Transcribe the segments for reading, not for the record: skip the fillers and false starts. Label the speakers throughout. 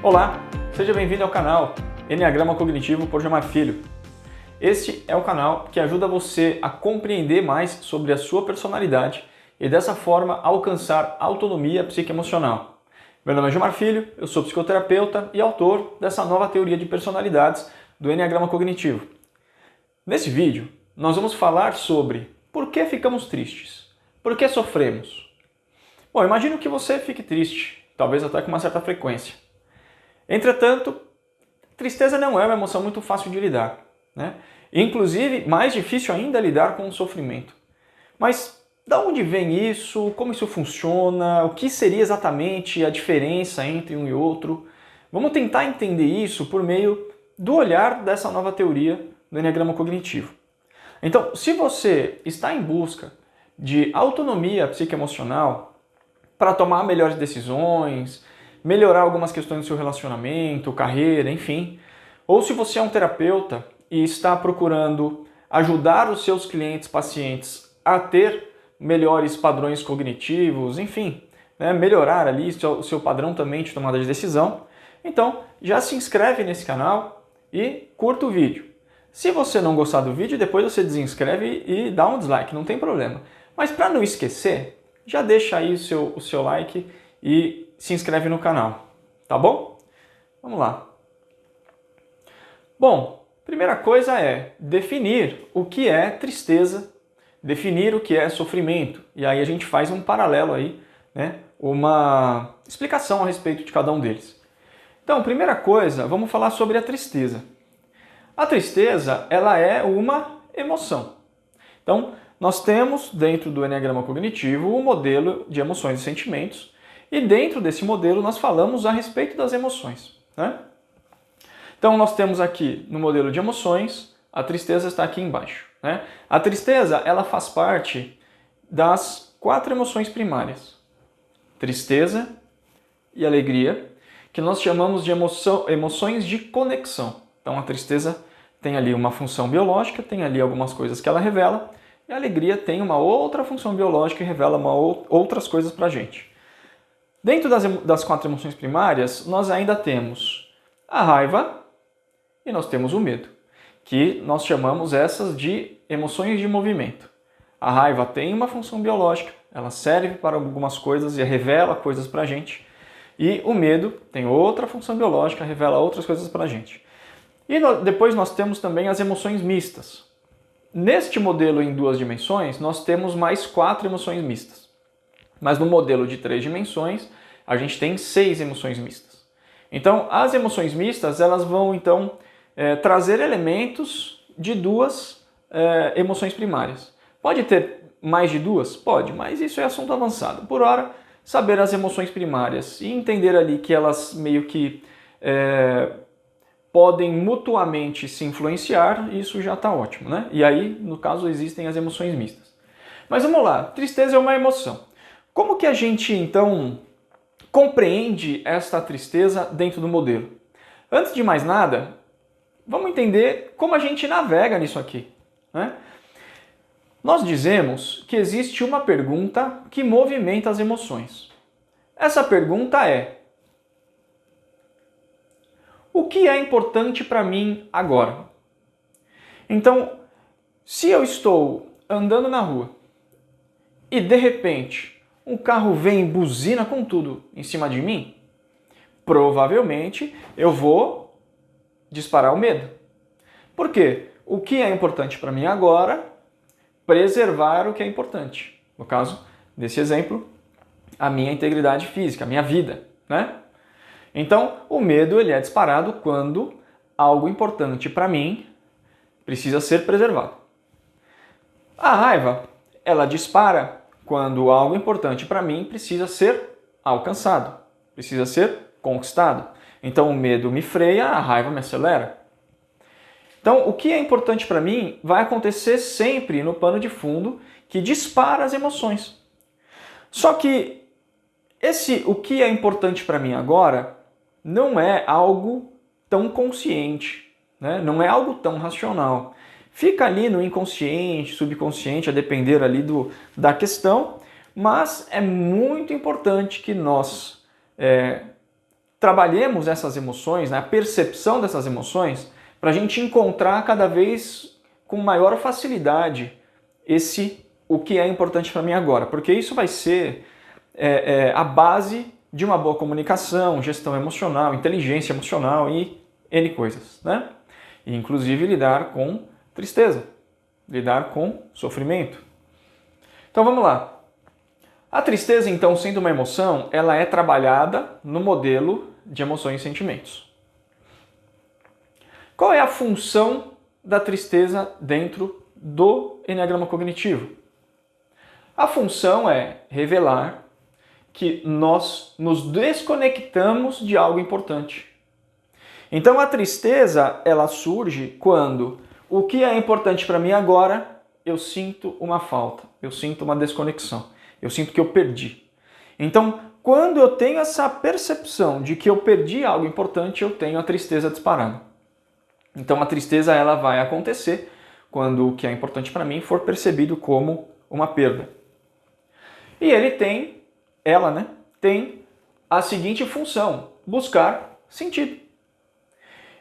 Speaker 1: Olá, seja bem-vindo ao canal Enneagrama Cognitivo por Gilmar Filho. Este é o canal que ajuda você a compreender mais sobre a sua personalidade e dessa forma alcançar autonomia psicoemocional. Meu nome é Gilmar Filho, eu sou psicoterapeuta e autor dessa nova teoria de personalidades do Enneagrama Cognitivo. Nesse vídeo, nós vamos falar sobre por que ficamos tristes, por que sofremos. Bom, imagino que você fique triste, talvez até com uma certa frequência. Entretanto, tristeza não é uma emoção muito fácil de lidar, né? Inclusive, mais difícil ainda é lidar com o sofrimento. Mas de onde vem isso? Como isso funciona? O que seria exatamente a diferença entre um e outro? Vamos tentar entender isso por meio do olhar dessa nova teoria do Enneagrama Cognitivo. Então, se você está em busca de autonomia psicoemocional para tomar melhores decisões, melhorar algumas questões do seu relacionamento, carreira, enfim. Ou se você é um terapeuta e está procurando ajudar os seus clientes, pacientes a ter melhores padrões cognitivos, enfim, né, melhorar ali o seu padrão também de tomada de decisão, então já se inscreve nesse canal e curta o vídeo. Se você não gostar do vídeo, depois você desinscreve e dá um dislike, não tem problema. Mas para não esquecer, já deixa aí o seu like e se inscreve no canal, tá bom? Vamos lá. Bom, primeira coisa é definir o que é tristeza, definir o que é sofrimento. E aí a gente faz um paralelo aí, né? Uma explicação a respeito de cada um deles. Então, primeira coisa, vamos falar sobre a tristeza. A tristeza, ela é uma emoção. Então, nós temos dentro do Enneagrama Cognitivo o modelo de emoções e sentimentos. E dentro desse modelo nós falamos a respeito das emoções, né? Então nós temos aqui no modelo de emoções, a tristeza está aqui embaixo, né? A tristeza, ela faz parte das 4 emoções primárias. Tristeza e alegria, que nós chamamos de emoções de conexão. Então a tristeza tem ali uma função biológica, tem ali algumas coisas que ela revela, e a alegria tem uma outra função biológica e revela outras coisas pra gente. Dentro das 4 emoções primárias, nós ainda temos a raiva e nós temos o medo, que nós chamamos essas de emoções de movimento. A raiva tem uma função biológica, ela serve para algumas coisas e revela coisas para a gente. E o medo tem outra função biológica, revela outras coisas para a gente. E depois nós temos também as emoções mistas. Neste modelo em 2 dimensões, nós temos mais 4 emoções mistas. Mas no modelo de 3 dimensões, a gente tem 6 emoções mistas. Então, as emoções mistas, elas vão, então, trazer elementos de 2 emoções primárias. Pode ter mais de 2? Pode, mas isso é assunto avançado. Por hora, saber as emoções primárias e entender ali que elas meio que podem mutuamente se influenciar, isso já está ótimo, né? E aí, no caso, existem as emoções mistas. Mas vamos lá, tristeza é uma emoção. Como que a gente, então, compreende esta tristeza dentro do modelo? Antes de mais nada, vamos entender como a gente navega nisso aqui, né? Nós dizemos que existe uma pergunta que movimenta as emoções. Essa pergunta é: o que é importante para mim agora? Então, se eu estou andando na rua e, de repente, um carro vem e buzina com tudo em cima de mim, provavelmente eu vou disparar o medo. Por quê? O que é importante para mim agora? Preservar o que é importante. No caso desse exemplo, a minha integridade física, a minha vida, né? Então, o medo ele é disparado quando algo importante para mim precisa ser preservado. A raiva, ela dispara quando algo importante para mim precisa ser alcançado, precisa ser conquistado. Então o medo me freia, a raiva me acelera. Então o que é importante para mim vai acontecer sempre no pano de fundo que dispara as emoções. Só que o que é importante para mim agora não é algo tão consciente, né? Não é algo tão racional. Fica ali no inconsciente, subconsciente, a depender ali da questão, mas é muito importante que nós trabalhemos essas emoções, né, a percepção dessas emoções, para a gente encontrar cada vez com maior facilidade o que é importante para mim agora. Porque isso vai ser a base de uma boa comunicação, gestão emocional, inteligência emocional e N coisas, né? E, inclusive lidar com tristeza, lidar com sofrimento. Então vamos lá. A tristeza, então, sendo uma emoção, ela é trabalhada no modelo de emoções e sentimentos. Qual é a função da tristeza dentro do Eneagrama Cognitivo? A função é revelar que nós nos desconectamos de algo importante. Então a tristeza, ela surge quando o que é importante para mim agora, eu sinto uma falta, eu sinto uma desconexão, eu sinto que eu perdi. Então, quando eu tenho essa percepção de que eu perdi algo importante, eu tenho a tristeza disparada. Então a tristeza, ela vai acontecer quando o que é importante para mim for percebido como uma perda. E ela tem a seguinte função: buscar sentido.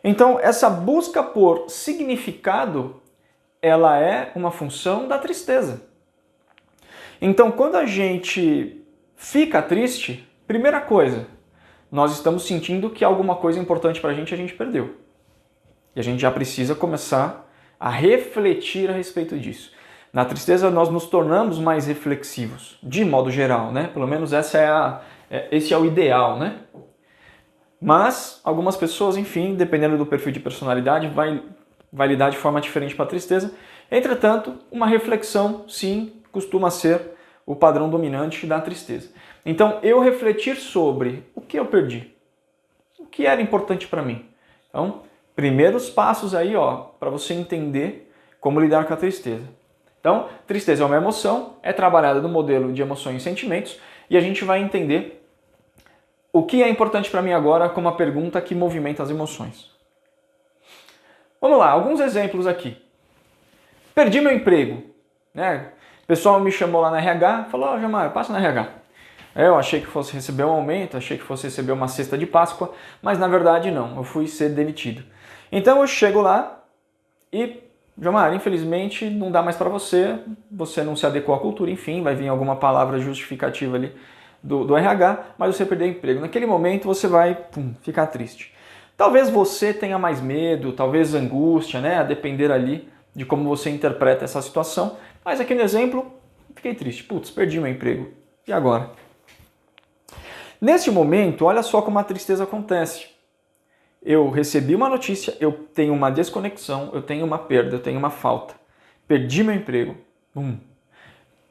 Speaker 1: Então, essa busca por significado, ela é uma função da tristeza. Então, quando a gente fica triste, primeira coisa, nós estamos sentindo que alguma coisa importante para a gente perdeu. E a gente já precisa começar a refletir a respeito disso. Na tristeza, nós nos tornamos mais reflexivos, de modo geral, né? Pelo menos esse é o ideal, né? Mas algumas pessoas, enfim, dependendo do perfil de personalidade, vai lidar de forma diferente para a tristeza. Entretanto, uma reflexão, sim, costuma ser o padrão dominante da tristeza. Então, eu refletir sobre o que eu perdi, o que era importante para mim. Então, primeiros passos aí, para você entender como lidar com a tristeza. Então, tristeza é uma emoção, é trabalhada no modelo de emoções e sentimentos, e a gente vai entender o que é importante para mim agora como a pergunta que movimenta as emoções. Vamos lá, alguns exemplos aqui. Perdi meu emprego, né? O pessoal me chamou lá na RH, falou: Jamar, passa na RH. Eu achei que fosse receber um aumento, achei que fosse receber uma cesta de Páscoa, mas na verdade não, eu fui ser demitido. Então eu chego lá e, Jamar, infelizmente não dá mais para você não se adequou à cultura, enfim, vai vir alguma palavra justificativa ali do RH, mas você perdeu o emprego. Naquele momento você vai ficar triste. Talvez você tenha mais medo, talvez angústia, né? A depender ali de como você interpreta essa situação. Mas aqui no exemplo, fiquei triste. Perdi meu emprego. E agora? Nesse momento, olha só como a tristeza acontece. Eu recebi uma notícia, eu tenho uma desconexão, eu tenho uma perda, eu tenho uma falta. Perdi meu emprego.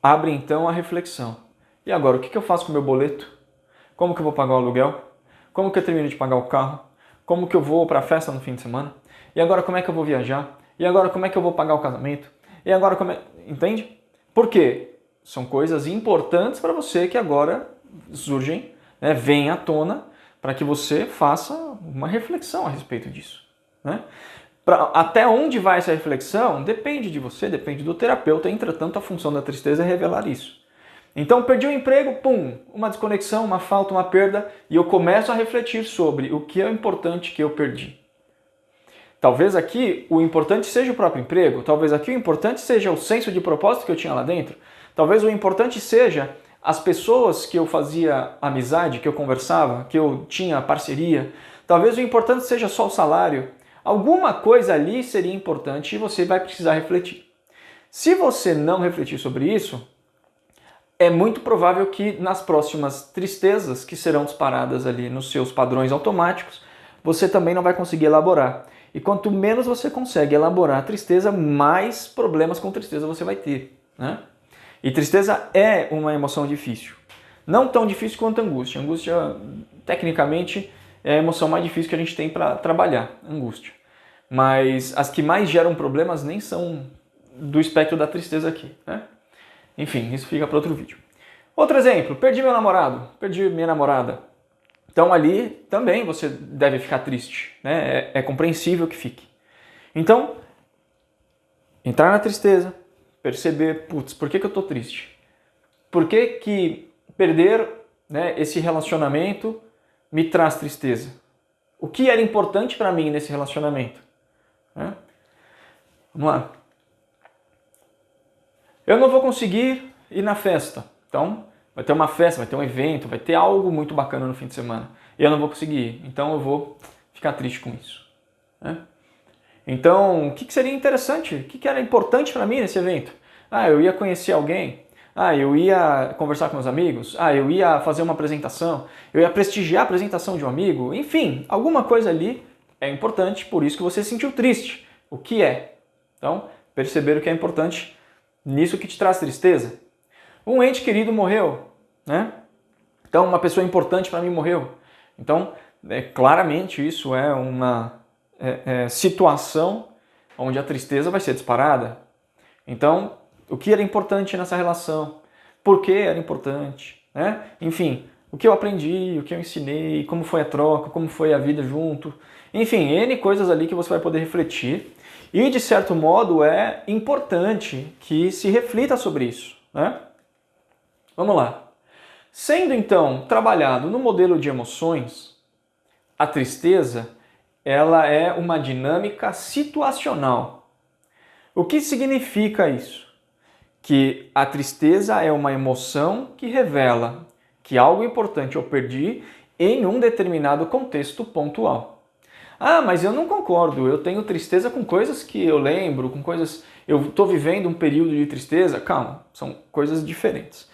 Speaker 1: Abre então a reflexão. E agora, o que eu faço com o meu boleto? Como que eu vou pagar o aluguel? Como que eu termino de pagar o carro? Como que eu vou para a festa no fim de semana? E agora, como é que eu vou viajar? E agora, como é que eu vou pagar o casamento? E agora, entende? Por quê? São coisas importantes para você que agora surgem, né, vêm à tona, para que você faça uma reflexão a respeito disso, né? Até onde vai essa reflexão depende de você, depende do terapeuta. Entretanto, a função da tristeza é revelar isso. Então, perdi o emprego, uma desconexão, uma falta, uma perda, e eu começo a refletir sobre o que é importante que eu perdi. Talvez aqui o importante seja o próprio emprego, talvez aqui o importante seja o senso de propósito que eu tinha lá dentro, talvez o importante seja as pessoas que eu fazia amizade, que eu conversava, que eu tinha parceria, talvez o importante seja só o salário. Alguma coisa ali seria importante e você vai precisar refletir. Se você não refletir sobre isso, é muito provável que nas próximas tristezas que serão disparadas ali nos seus padrões automáticos, você também não vai conseguir elaborar. E quanto menos você consegue elaborar a tristeza, mais problemas com tristeza você vai ter, né? E tristeza é uma emoção difícil. Não tão difícil quanto a angústia. A angústia, tecnicamente, é a emoção mais difícil que a gente tem para trabalhar, angústia. Mas as que mais geram problemas nem são do espectro da tristeza aqui, né? Enfim, isso fica para outro vídeo. Outro exemplo, perdi meu namorado, perdi minha namorada. Então ali também você deve ficar triste, né? É compreensível que fique. Então, entrar na tristeza, perceber, por que eu estou triste? Por que perder, né, esse relacionamento me traz tristeza? O que era importante para mim nesse relacionamento? Né? Vamos lá. Eu não vou conseguir ir na festa. Então, vai ter uma festa, vai ter um evento, vai ter algo muito bacana no fim de semana. E eu não vou conseguir ir. Então, eu vou ficar triste com isso. Né? Então, o que seria interessante? O que era importante para mim nesse evento? Ah, eu ia conhecer alguém. Ah, eu ia conversar com meus amigos. Ah, eu ia fazer uma apresentação. Eu ia prestigiar a apresentação de um amigo. Enfim, alguma coisa ali é importante, por isso que você se sentiu triste. O que é? Então, perceber o que é importante nisso que te traz tristeza. Um ente querido morreu, né? Então, uma pessoa importante para mim morreu. Então, claramente isso é uma situação onde a tristeza vai ser disparada. Então, o que era importante nessa relação? Por que era importante? Né? Enfim, o que eu aprendi, o que eu ensinei, como foi a troca, como foi a vida junto. Enfim, N coisas ali que você vai poder refletir. E, de certo modo, é importante que se reflita sobre isso. Né? Vamos lá. Sendo, então, trabalhado no modelo de emoções, a tristeza ela é uma dinâmica situacional. O que significa isso? Que a tristeza é uma emoção que revela que algo importante eu perdi em um determinado contexto pontual. Ah, mas eu não concordo, eu tenho tristeza com coisas que eu lembro, com coisas... Eu estou vivendo um período de tristeza. Calma, são coisas diferentes.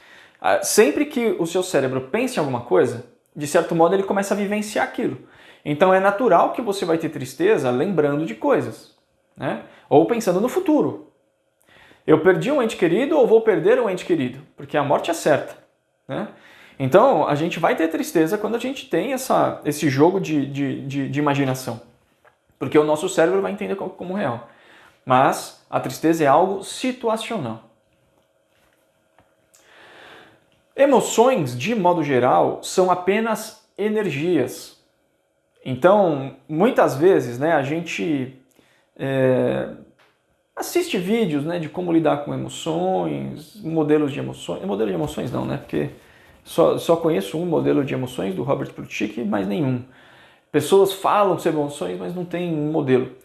Speaker 1: Sempre que o seu cérebro pensa em alguma coisa, de certo modo ele começa a vivenciar aquilo. Então é natural que você vai ter tristeza lembrando de coisas, né? Ou pensando no futuro. Eu perdi um ente querido ou vou perder um ente querido? Porque a morte é certa, né? Então a gente vai ter tristeza quando a gente tem esse jogo de imaginação. Porque o nosso cérebro vai entender como real. Mas a tristeza é algo situacional. Emoções, de modo geral, são apenas energias. Então, muitas vezes, né, a gente assiste vídeos, né, de como lidar com emoções, modelos de emoções. Modelo de emoções não, né, porque só conheço um modelo de emoções do Robert Plutchik, mas nenhum. Pessoas falam sobre emoções, mas não tem um modelo.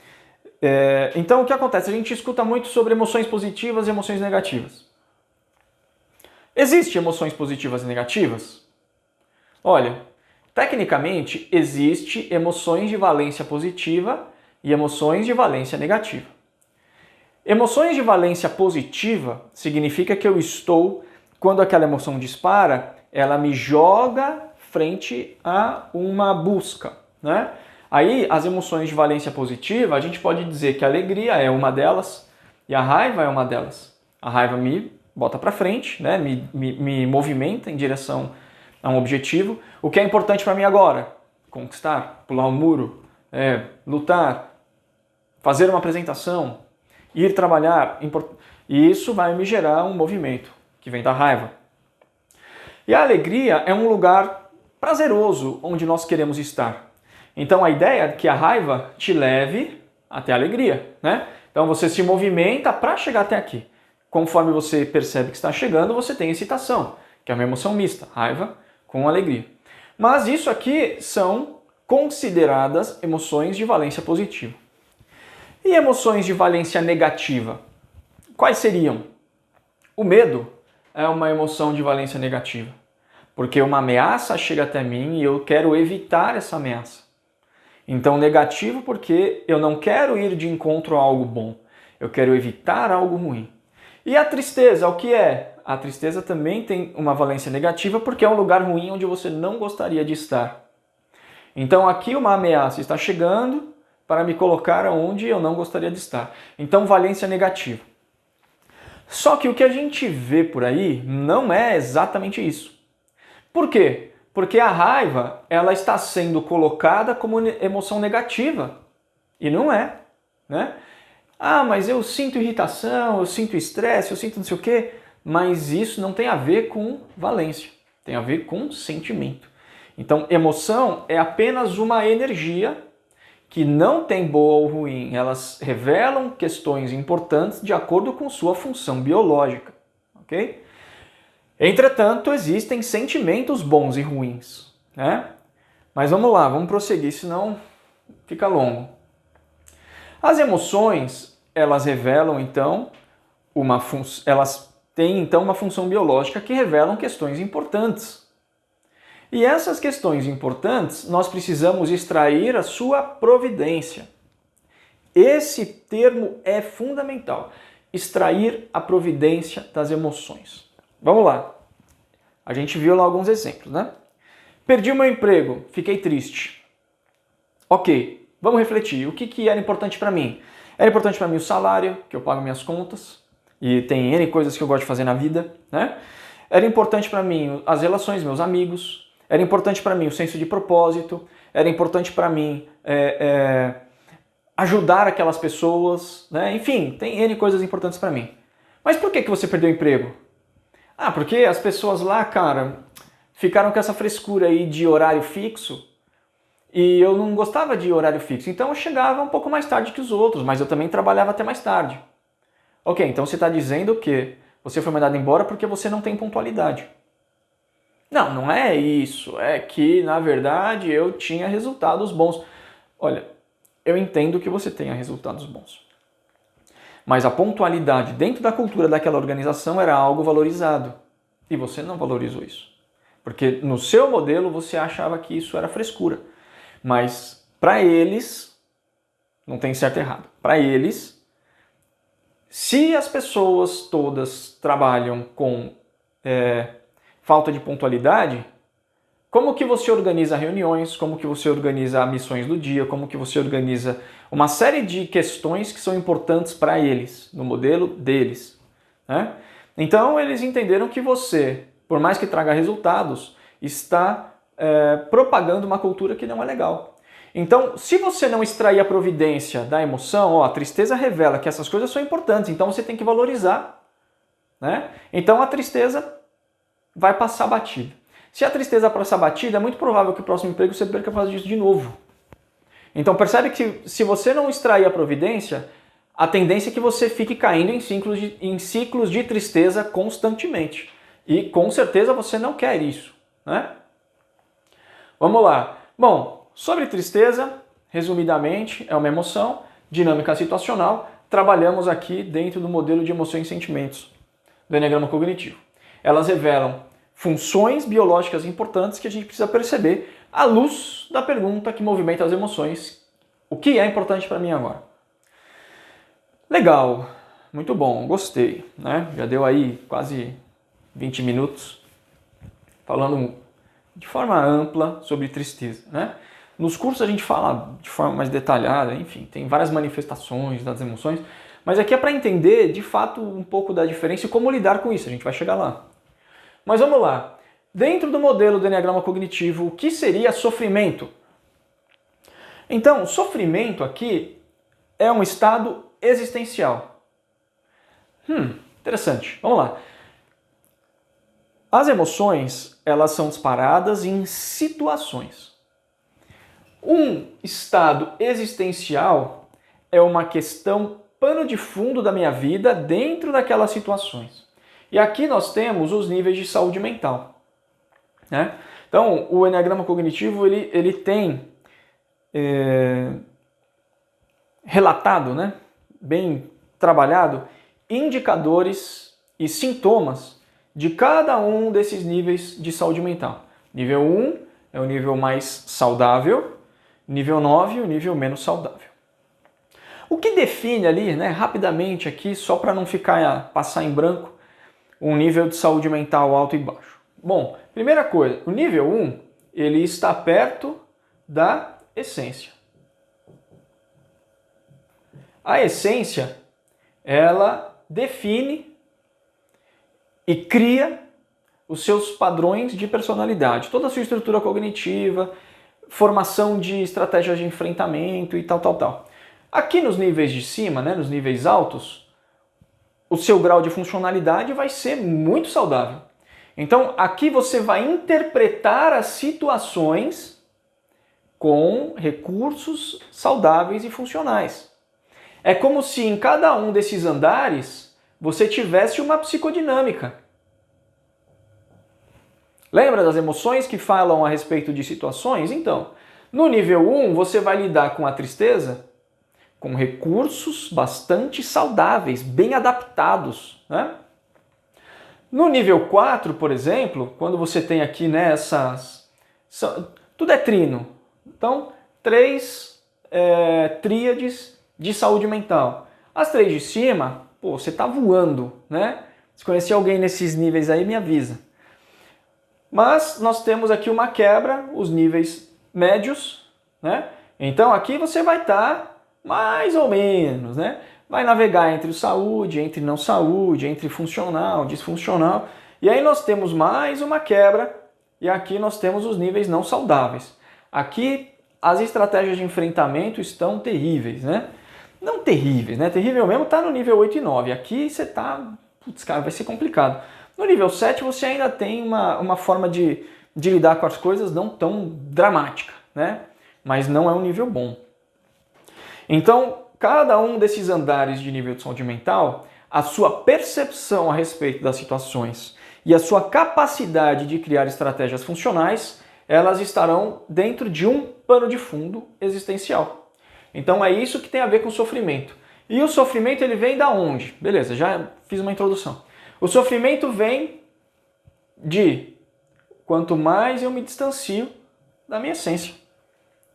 Speaker 1: Então, o que acontece? A gente escuta muito sobre emoções positivas e emoções negativas. Existem emoções positivas e negativas? Olha, tecnicamente, existe emoções de valência positiva e emoções de valência negativa. Emoções de valência positiva significa que eu estou, quando aquela emoção dispara, ela me joga frente a uma busca, né? Aí, as emoções de valência positiva, a gente pode dizer que a alegria é uma delas e a raiva é uma delas. A raiva me bota para frente, né? me movimenta em direção a um objetivo. O que é importante para mim agora? Conquistar, pular um muro, lutar, fazer uma apresentação, ir trabalhar. E isso vai me gerar um movimento que vem da raiva. E a alegria é um lugar prazeroso onde nós queremos estar. Então a ideia é que a raiva te leve até a alegria, né? Então você se movimenta para chegar até aqui. Conforme você percebe que está chegando, você tem excitação, que é uma emoção mista, raiva com alegria. Mas isso aqui são consideradas emoções de valência positiva. E emoções de valência negativa? Quais seriam? O medo é uma emoção de valência negativa, porque uma ameaça chega até mim e eu quero evitar essa ameaça. Então, negativo porque eu não quero ir de encontro a algo bom, eu quero evitar algo ruim. E a tristeza, o que é? A tristeza também tem uma valência negativa porque é um lugar ruim onde você não gostaria de estar. Então aqui uma ameaça está chegando para me colocar onde eu não gostaria de estar. Então valência negativa. Só que o que a gente vê por aí não é exatamente isso. Por quê? Porque a raiva ela está sendo colocada como emoção negativa. E não é, né? Ah, mas eu sinto irritação, eu sinto estresse, eu sinto não sei o quê. Mas isso não tem a ver com valência, tem a ver com sentimento. Então, emoção é apenas uma energia que não tem boa ou ruim. Elas revelam questões importantes de acordo com sua função biológica, ok? Entretanto, existem sentimentos bons e ruins, né? Mas vamos lá, vamos prosseguir, senão fica longo. As emoções, elas revelam então elas têm então uma função biológica que revelam questões importantes. E essas questões importantes, nós precisamos extrair a sua providência. Esse termo é fundamental. Extrair a providência das emoções. Vamos lá. A gente viu lá alguns exemplos, né? Perdi o meu emprego, fiquei triste. Ok, vamos refletir. O que era importante para mim? Era importante para mim o salário, que eu pago minhas contas, e tem N coisas que eu gosto de fazer na vida, né? Era importante para mim as relações, meus amigos. Era importante para mim o senso de propósito. Era importante para mim ajudar aquelas pessoas, né? Enfim, tem N coisas importantes para mim. Mas por que você perdeu o emprego? Ah, porque as pessoas lá, cara, ficaram com essa frescura aí de horário fixo e eu não gostava de horário fixo. Então eu chegava um pouco mais tarde que os outros, mas eu também trabalhava até mais tarde. Ok, então você está dizendo que você foi mandado embora porque você não tem pontualidade. Não, não é isso. É que, na verdade, eu tinha resultados bons. Olha, eu entendo que você tenha resultados bons. Mas a pontualidade dentro da cultura daquela organização era algo valorizado. E você não valorizou isso. Porque no seu modelo você achava que isso era frescura. Mas para eles, não tem certo e errado. Para eles, se as pessoas todas trabalham com falta de pontualidade, como que você organiza reuniões, como que você organiza missões do dia, como que você organiza uma série de questões que são importantes para eles, no modelo deles, né? Então eles entenderam que você, por mais que traga resultados, está propagando uma cultura que não é legal. Então, se você não extrair a providência da emoção, a tristeza revela que essas coisas são importantes, então você tem que valorizar, né? Então a tristeza vai passar batida. Se a tristeza passar batida, é muito provável que o próximo emprego você perca por causa disso de novo. Então percebe que se você não extrair a providência, a tendência é que você fique caindo em ciclos de tristeza constantemente. E com certeza você não quer isso, né? Vamos lá. Bom, sobre tristeza, resumidamente, é uma emoção, dinâmica situacional. Trabalhamos aqui dentro do modelo de emoções e sentimentos do Eneagrama Cognitivo. Elas revelam funções biológicas importantes que a gente precisa perceber à luz da pergunta que movimenta as emoções. O que é importante para mim agora? Legal, muito bom, gostei, né? Já deu aí quase 20 minutos falando de forma ampla sobre tristeza, né? Nos cursos a gente fala de forma mais detalhada, enfim, tem várias manifestações das emoções, mas aqui é para entender de fato um pouco da diferença e como lidar com isso, a gente vai chegar lá. Mas vamos lá. Dentro do modelo do Eneagrama Cognitivo, o que seria sofrimento? Então, sofrimento aqui é um estado existencial. Interessante. Vamos lá. As emoções, elas são disparadas em situações. Um estado existencial é uma questão pano de fundo da minha vida dentro daquelas situações. E aqui nós temos os níveis de saúde mental, né? Então, o Eneagrama Cognitivo ele tem relatado, né, bem trabalhado, indicadores e sintomas de cada um desses níveis de saúde mental. Nível 1 é o nível mais saudável, nível 9 o nível menos saudável. O que define ali, né, rapidamente aqui, só para não passar em branco, um nível de saúde mental alto e baixo? Bom, primeira coisa, o nível 1, ele está perto da essência. A essência, ela define e cria os seus padrões de personalidade, toda a sua estrutura cognitiva, formação de estratégias de enfrentamento e tal. Aqui nos níveis de cima, né, nos níveis altos, o seu grau de funcionalidade vai ser muito saudável. Então, aqui você vai interpretar as situações com recursos saudáveis e funcionais. É como se em cada um desses andares você tivesse uma psicodinâmica. Lembra das emoções que falam a respeito de situações? Então, no nível 1, você vai lidar com a tristeza com recursos bastante saudáveis, bem adaptados, né? No nível 4, por exemplo, quando você tem aqui, né, tudo é trino. Então, 3 tríades de saúde mental. As 3 de cima, pô, você tá voando, né? Se conhecer alguém nesses níveis aí, me avisa. Mas nós temos aqui uma quebra, os níveis médios, né? Então aqui você vai estar mais ou menos, né? Vai navegar entre o saúde, entre não saúde, entre funcional, disfuncional. E aí nós temos mais uma quebra e aqui nós temos os níveis não saudáveis. Aqui as estratégias de enfrentamento estão terríveis, né? Não terríveis, né? Terrível mesmo está no nível 8 e 9. Aqui você está... Putz, cara, vai ser complicado. No nível 7 você ainda tem uma forma de lidar com as coisas não tão dramática, né? Mas não é um nível bom. Então, cada um desses andares de nível de saúde mental, a sua percepção a respeito das situações e a sua capacidade de criar estratégias funcionais, elas estarão dentro de um pano de fundo existencial. Então é isso que tem a ver com o sofrimento. E o sofrimento ele vem da onde? Beleza, já fiz uma introdução. O sofrimento vem de quanto mais eu me distancio da minha essência.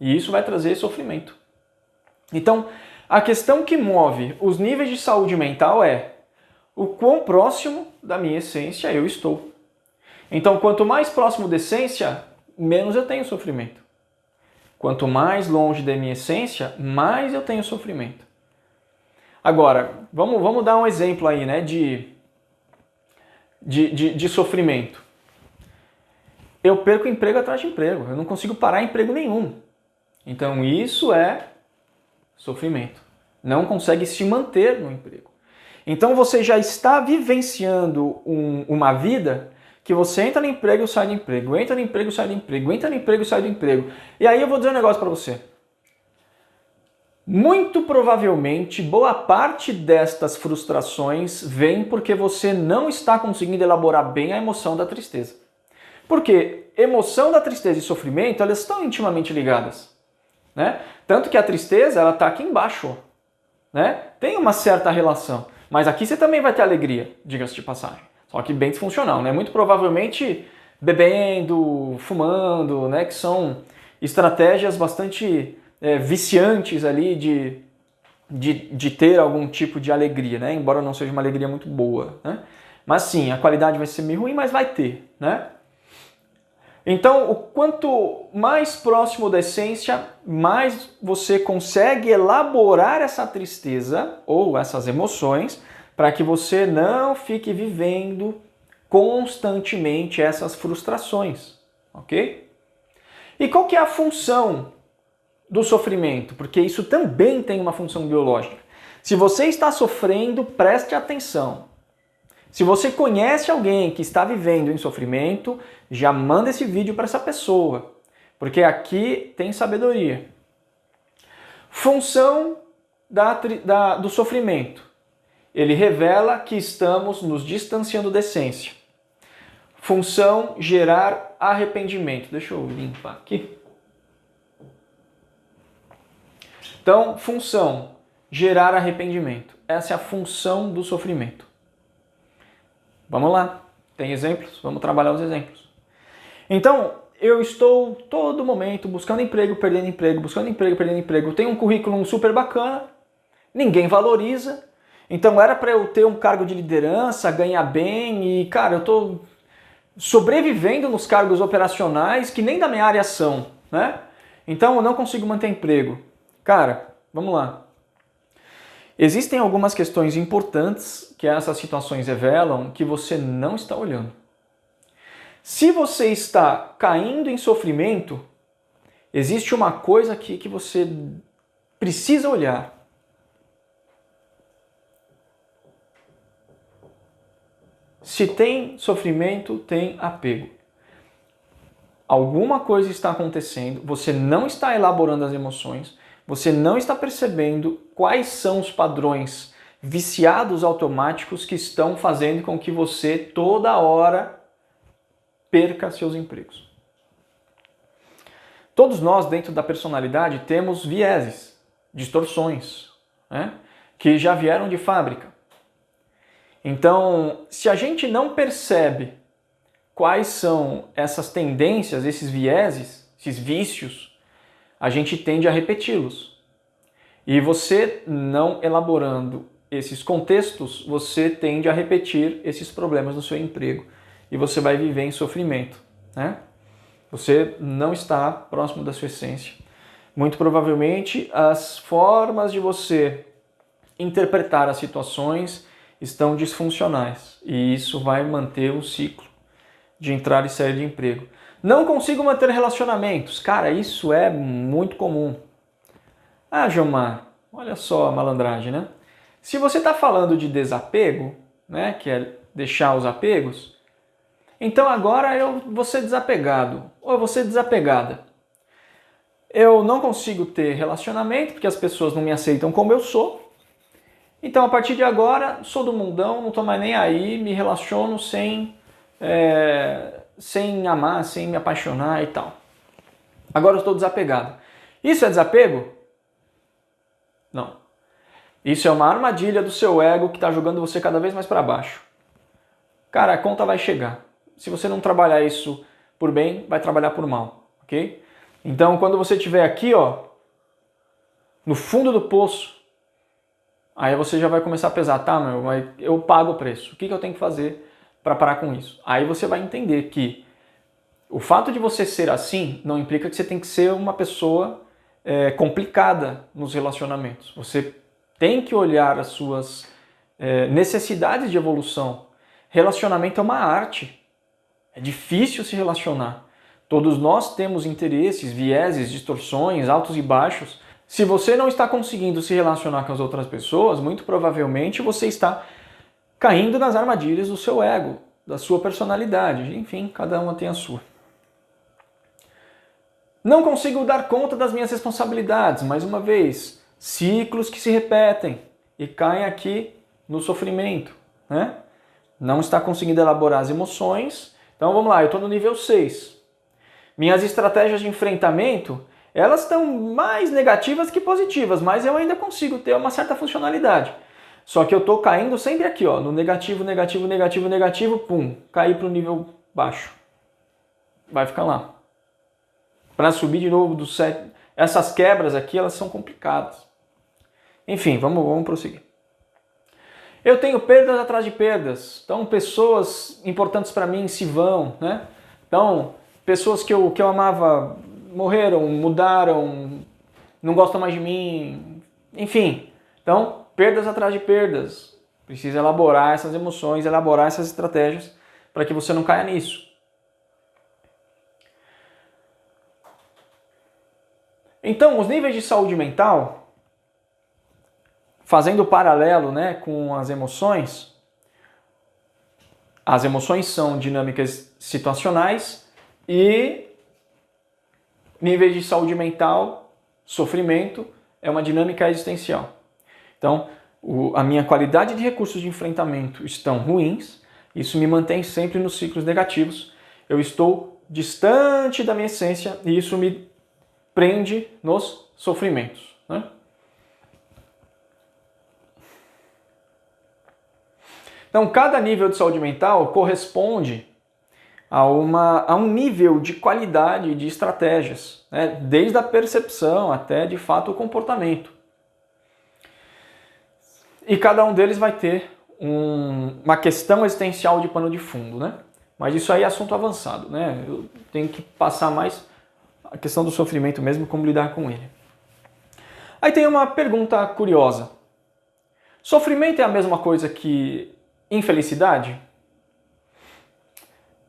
Speaker 1: E isso vai trazer sofrimento. Então, a questão que move os níveis de saúde mental é o quão próximo da minha essência eu estou. Então, quanto mais próximo da essência, menos eu tenho sofrimento. Quanto mais longe da minha essência, mais eu tenho sofrimento. Agora, vamos dar um exemplo aí, né, de sofrimento. Eu perco emprego atrás de emprego, eu não consigo parar emprego nenhum. Então isso é sofrimento. Não consegue se manter no emprego. Então você já está vivenciando uma vida que você entra no emprego e sai do emprego, entra no emprego e sai do emprego, entra no emprego e sai do emprego. E aí eu vou dizer um negócio para você. Muito provavelmente, boa parte destas frustrações vem porque você não está conseguindo elaborar bem a emoção da tristeza. Porque emoção da tristeza e sofrimento, elas estão intimamente ligadas, né? Tanto que a tristeza, ela está aqui embaixo, né? Tem uma certa relação. Mas aqui você também vai ter alegria, diga-se de passagem. Só que bem disfuncional, né? Muito provavelmente bebendo, fumando, né? Que são estratégias bastante viciantes ali de ter algum tipo de alegria, né? Embora não seja uma alegria muito boa, né? Mas sim, a qualidade vai ser meio ruim, mas vai ter, né? Então, o quanto mais próximo da essência, mais você consegue elaborar essa tristeza ou essas emoções para que você não fique vivendo constantemente essas frustrações, ok? E qual que é a função do sofrimento? Porque isso também tem uma função biológica. Se você está sofrendo, preste atenção. Se você conhece alguém que está vivendo em sofrimento, já manda esse vídeo para essa pessoa, porque aqui tem sabedoria. Função do sofrimento. Ele revela que estamos nos distanciando da essência. Função, gerar arrependimento. Deixa eu limpar aqui. Então, função, gerar arrependimento. Essa é a função do sofrimento. Vamos lá, tem exemplos? Vamos trabalhar os exemplos. Então, eu estou todo momento buscando emprego, perdendo emprego, buscando emprego, perdendo emprego. Eu tenho um currículo super bacana, ninguém valoriza. Então era para eu ter um cargo de liderança, ganhar bem e, cara, eu estou sobrevivendo nos cargos operacionais que nem da minha área são, né? Então eu não consigo manter emprego. Cara, vamos lá. Existem algumas questões importantes que essas situações revelam que você não está olhando. Se você está caindo em sofrimento, existe uma coisa aqui que você precisa olhar. Se tem sofrimento, tem apego. Alguma coisa está acontecendo, você não está elaborando as emoções, você não está percebendo quais são os padrões viciados automáticos que estão fazendo com que você toda hora perca seus empregos. Todos nós, dentro da personalidade, temos vieses, distorções, né, que já vieram de fábrica. Então, se a gente não percebe quais são essas tendências, esses vieses, esses vícios, a gente tende a repeti-los. E você, não elaborando esses contextos, você tende a repetir esses problemas no seu emprego. E você vai viver em sofrimento, né? Você não está próximo da sua essência. Muito provavelmente, as formas de você interpretar as situações estão disfuncionais. E isso vai manter um ciclo de entrar e sair de emprego. Não consigo manter relacionamentos. Cara, isso é muito comum. Ah, Gilmar, olha só a malandragem, né? Se você está falando de desapego, né, que é deixar os apegos, então agora eu vou ser desapegado, ou eu vou ser desapegada. Eu não consigo ter relacionamento porque as pessoas não me aceitam como eu sou. Então a partir de agora, sou do mundão, não estou mais nem aí, me relaciono sem amar, sem me apaixonar e tal. Agora eu estou desapegado. Isso é desapego? Não. Isso é uma armadilha do seu ego que está jogando você cada vez mais para baixo. Cara, a conta vai chegar. Se você não trabalhar isso por bem, vai trabalhar por mal, ok? Então, quando você estiver aqui, ó, no fundo do poço, aí você já vai começar a pesar, tá, mas eu pago o preço. O que eu tenho que fazer para parar com isso? Aí você vai entender que o fato de você ser assim não implica que você tem que ser uma pessoa complicada nos relacionamentos. Você tem que olhar as suas necessidades de evolução. Relacionamento é uma arte. É difícil se relacionar. Todos nós temos interesses, vieses, distorções, altos e baixos. Se você não está conseguindo se relacionar com as outras pessoas, muito provavelmente você está caindo nas armadilhas do seu ego, da sua personalidade. Enfim, cada uma tem a sua. Não consigo dar conta das minhas responsabilidades. Mais uma vez, ciclos que se repetem e caem aqui no sofrimento, né? Não está conseguindo elaborar as emoções. Então vamos lá, eu estou no nível 6. Minhas estratégias de enfrentamento, elas estão mais negativas que positivas, mas eu ainda consigo ter uma certa funcionalidade. Só que eu estou caindo sempre aqui, ó, no negativo, negativo, negativo, negativo, pum, cair para o nível baixo. Vai ficar lá. Para subir de novo do 7, essas quebras aqui, elas são complicadas. Enfim, vamos prosseguir. Eu tenho perdas atrás de perdas. Então, pessoas importantes para mim se vão, né? Então, pessoas que eu amava morreram, mudaram, não gostam mais de mim. Enfim, então, perdas atrás de perdas. Precisa elaborar essas emoções, elaborar essas estratégias para que você não caia nisso. Então, os níveis de saúde mental, fazendo o paralelo, né, com as emoções são dinâmicas situacionais e níveis de saúde mental, sofrimento, é uma dinâmica existencial. Então, a minha qualidade de recursos de enfrentamento estão ruins, isso me mantém sempre nos ciclos negativos, eu estou distante da minha essência e isso me prende nos sofrimentos, né? Então, cada nível de saúde mental corresponde a um nível de qualidade de estratégias, né? Desde a percepção até, de fato, o comportamento. E cada um deles vai ter uma questão existencial de pano de fundo, né? Mas isso aí é assunto avançado, né? Eu tenho que passar mais a questão do sofrimento mesmo, como lidar com ele. Aí tem uma pergunta curiosa. Sofrimento é a mesma coisa que infelicidade?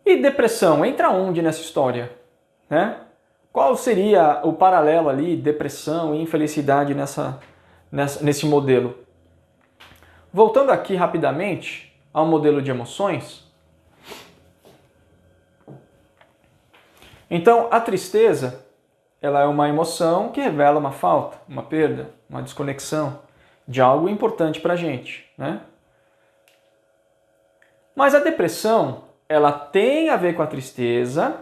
Speaker 1: E depressão, entra onde nessa história? Né? Qual seria o paralelo ali, depressão e infelicidade nesse modelo? Voltando aqui rapidamente ao modelo de emoções. Então, a tristeza, ela é uma emoção que revela uma falta, uma perda, uma desconexão de algo importante para a gente, né? Mas a depressão, ela tem a ver com a tristeza,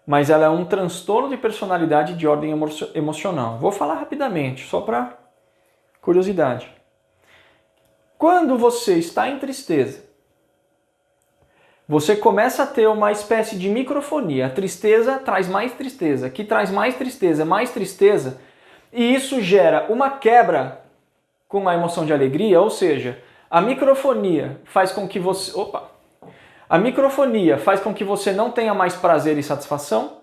Speaker 1: mas ela é um transtorno de personalidade de ordem emocional. Vou falar rapidamente, só para curiosidade. Quando você está em tristeza, você começa a ter uma espécie de microfonia. A tristeza traz mais tristeza, que traz mais tristeza, e isso gera uma quebra com a emoção de alegria, ou seja, a microfonia faz com que você... A microfonia faz com que você não tenha mais prazer e satisfação,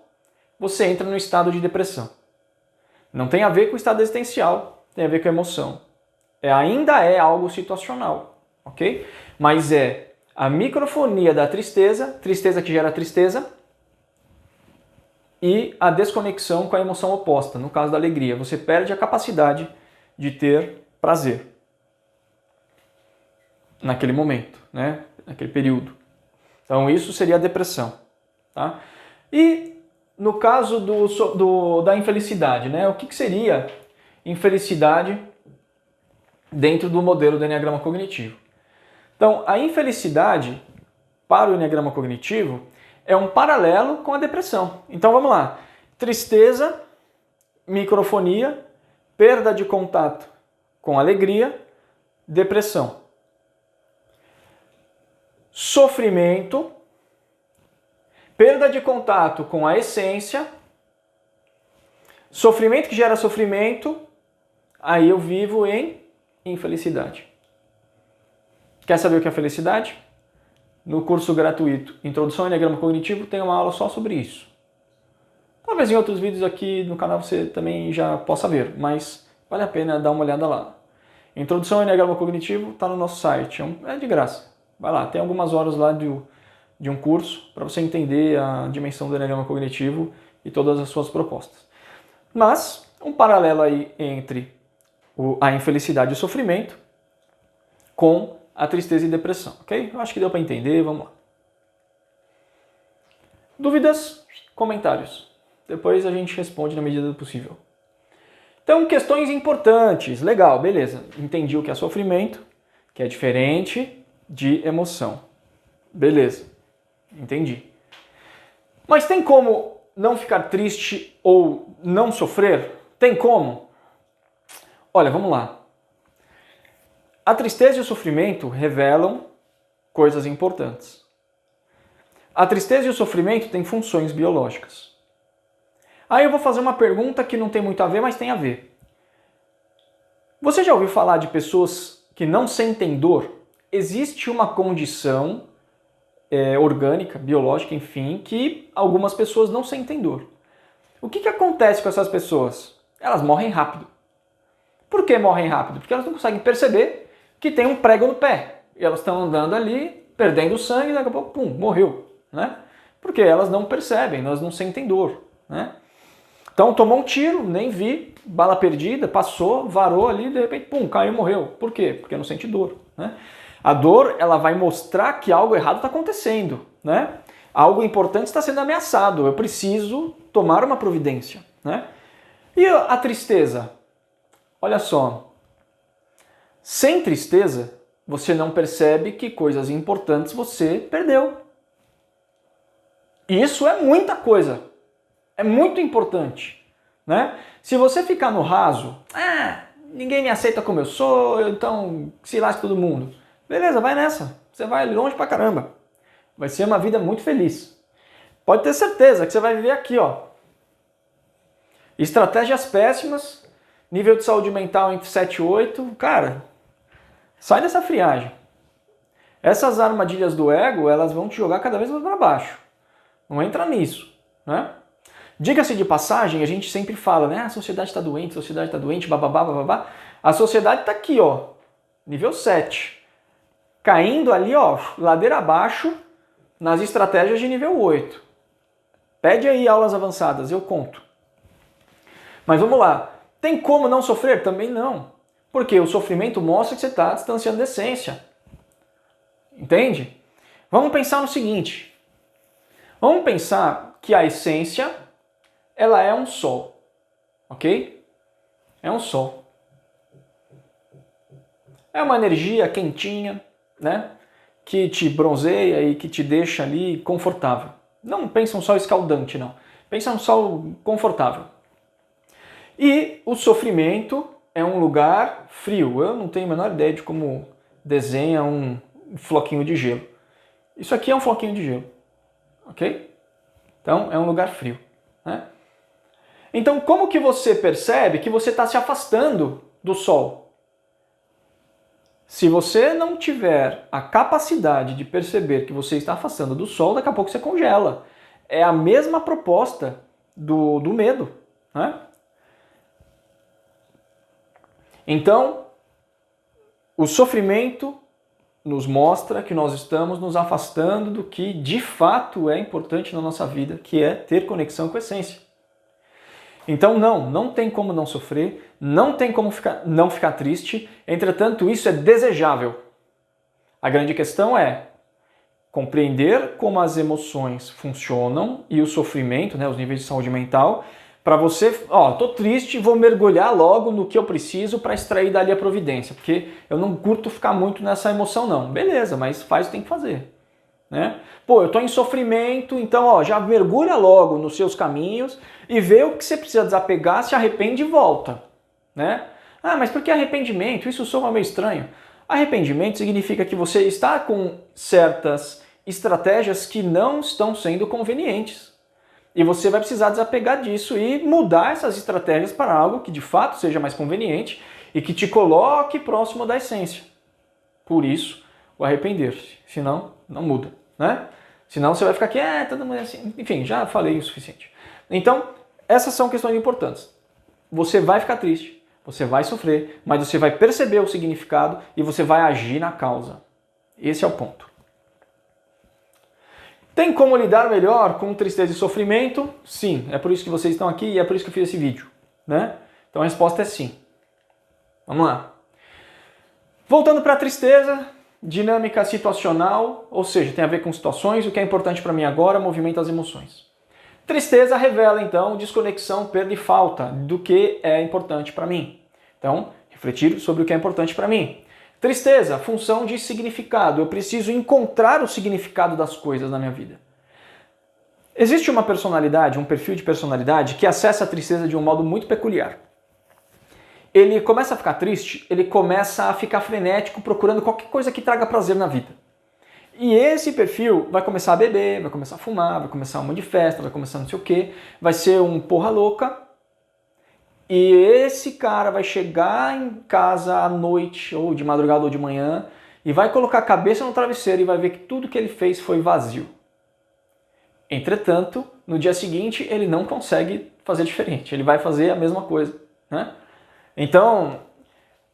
Speaker 1: você entra no estado de depressão. Não tem a ver com o estado existencial, tem a ver com a emoção. Ainda é algo situacional, ok? Mas é a microfonia da tristeza, tristeza que gera tristeza, e a desconexão com a emoção oposta, no caso da alegria. Você perde a capacidade de ter prazer naquele momento, né? Naquele período. Então isso seria a depressão. Tá? E no caso da infelicidade, né? O que seria infelicidade dentro do modelo do Enneagrama Cognitivo? Então, a infelicidade para o Enneagrama Cognitivo é um paralelo com a depressão. Então vamos lá. Tristeza, microfonia, perda de contato com alegria, depressão. Sofrimento, perda de contato com a essência, sofrimento que gera sofrimento, aí eu vivo em infelicidade. Quer saber o que é felicidade? No curso gratuito Introdução ao Enneagrama Cognitivo tem uma aula só sobre isso. Talvez em outros vídeos aqui no canal você também já possa ver, mas vale a pena dar uma olhada lá. Introdução ao Enneagrama Cognitivo está no nosso site, é de graça. Vai lá, tem algumas horas lá de um curso para você entender a dimensão do Enneagrama Cognitivo e todas as suas propostas. Mas, um paralelo aí entre a infelicidade e o sofrimento com a tristeza e depressão, ok? Eu acho que deu para entender, vamos lá. Dúvidas? Comentários. Depois a gente responde na medida do possível. Então, questões importantes. Legal, beleza. Entendi o que é sofrimento, que é diferente de emoção. Beleza, entendi. Mas tem como não ficar triste ou não sofrer? Tem como? Olha, vamos lá. A tristeza e o sofrimento revelam coisas importantes. A tristeza e o sofrimento têm funções biológicas. Aí eu vou fazer uma pergunta que não tem muito a ver, mas tem a ver. Você já ouviu falar de pessoas que não sentem dor? Existe uma condição orgânica, biológica, enfim, que algumas pessoas não sentem dor. O que acontece com essas pessoas? Elas morrem rápido. Por que morrem rápido? Porque elas não conseguem perceber que tem um prego no pé. E elas estão andando ali, perdendo sangue, e daqui a pouco, pum, morreu. Né? Porque elas não percebem, elas não sentem dor. Né? Então tomou um tiro, nem vi, bala perdida, passou, varou ali, de repente, pum, caiu e morreu. Por quê? Porque não sente dor. Né? A dor, ela vai mostrar que algo errado está acontecendo. Né? Algo importante está sendo ameaçado. Eu preciso tomar uma providência. Né? E a tristeza? Olha só. Sem tristeza, você não percebe que coisas importantes você perdeu. E isso é muita coisa. É muito importante. Né? Se você ficar no raso, ninguém me aceita como eu sou, então se lasque todo mundo. Beleza, vai nessa. Você vai longe pra caramba. Vai ser uma vida muito feliz. Pode ter certeza que você vai viver aqui, ó. Estratégias péssimas, nível de saúde mental entre 7 e 8, cara, sai dessa friagem. Essas armadilhas do ego, elas vão te jogar cada vez mais para baixo. Não entra nisso, né? Diga-se de passagem, a gente sempre fala, né? A sociedade está doente, bababá, bababá. A sociedade está aqui, ó, nível 7. Caindo ali, ó, ladeira abaixo, nas estratégias de nível 8. Pede aí aulas avançadas, eu conto. Mas vamos lá. Tem como não sofrer? Também não. Porque o sofrimento mostra que você está distanciando da essência. Entende? Vamos pensar no seguinte. Vamos pensar que a essência, ela é um sol. Ok? É um sol. É uma energia quentinha, né? que te bronzeia e que te deixa ali confortável. Não pensa um sol escaldante, não. Pensa um sol confortável. E o sofrimento é um lugar frio. Eu não tenho a menor ideia de como desenha um floquinho de gelo. Isso aqui é um floquinho de gelo, ok? Então, é um lugar frio, né? Então, como que você percebe que você está se afastando do sol? Se você não tiver a capacidade de perceber que você está afastando do sol, daqui a pouco você congela. É a mesma proposta do medo, né? Então, o sofrimento nos mostra que nós estamos nos afastando do que de fato é importante na nossa vida, que é ter conexão com a essência. Então não tem como não sofrer, não tem como não ficar triste, entretanto isso é desejável. A grande questão é compreender como as emoções funcionam e o sofrimento, né, os níveis de saúde mental, para você, tô triste, vou mergulhar logo no que eu preciso para extrair dali a providência, porque eu não curto ficar muito nessa emoção não. Beleza, mas faz o que tem que fazer. Né? Pô, eu estou em sofrimento, então já mergulha logo nos seus caminhos e vê o que você precisa desapegar, se arrepende e volta. Né? Ah, mas por que arrependimento? Isso soa meio estranho. Arrependimento significa que você está com certas estratégias que não estão sendo convenientes. E você vai precisar desapegar disso e mudar essas estratégias para algo que de fato seja mais conveniente e que te coloque próximo da essência. Por isso, o arrepender-se. Senão, não muda, né? Senão você vai ficar aqui, todo mundo é assim. Enfim, já falei o suficiente. Então, essas são questões importantes. Você vai ficar triste, você vai sofrer, mas você vai perceber o significado e você vai agir na causa. Esse é o ponto. Tem como lidar melhor com tristeza e sofrimento? Sim, é por isso que vocês estão aqui e é por isso que eu fiz esse vídeo, né? Então a resposta é sim. Vamos lá. Voltando para a tristeza, dinâmica situacional, ou seja, tem a ver com situações, o que é importante para mim agora movimenta as emoções. Tristeza revela, então, desconexão, perda e falta do que é importante para mim. Então, refletir sobre o que é importante para mim. Tristeza, função de significado. Eu preciso encontrar o significado das coisas na minha vida. Existe uma personalidade, um perfil de personalidade que acessa a tristeza de um modo muito peculiar. Ele começa a ficar triste, ele começa a ficar frenético procurando qualquer coisa que traga prazer na vida. E esse perfil vai começar a beber, vai começar a fumar, vai começar um monte de festa, vai começar não sei o quê, vai ser um porra louca. E esse cara vai chegar em casa à noite, ou de madrugada ou de manhã, e vai colocar a cabeça no travesseiro e vai ver que tudo que ele fez foi vazio. Entretanto, no dia seguinte, ele não consegue fazer diferente, ele vai fazer a mesma coisa, né? Então,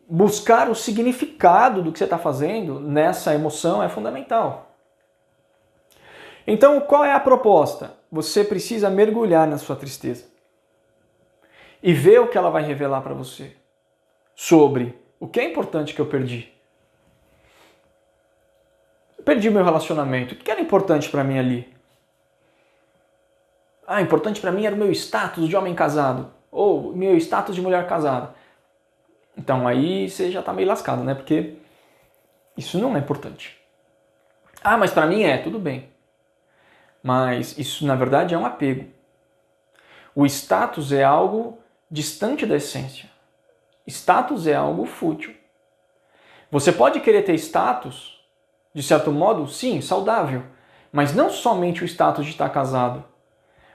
Speaker 1: buscar o significado do que você está fazendo nessa emoção é fundamental. Então, qual é a proposta? Você precisa mergulhar na sua tristeza e ver o que ela vai revelar para você sobre o que é importante que eu perdi. Eu perdi o meu relacionamento. O que era importante para mim ali? Importante para mim era o meu status de homem casado ou meu status de mulher casada. Então aí você já está meio lascado, né? Porque isso não é importante. Mas para mim tudo bem. Mas isso na verdade é um apego. O status é algo distante da essência. Status é algo fútil. Você pode querer ter status, de certo modo, sim, saudável, mas não somente o status de estar casado,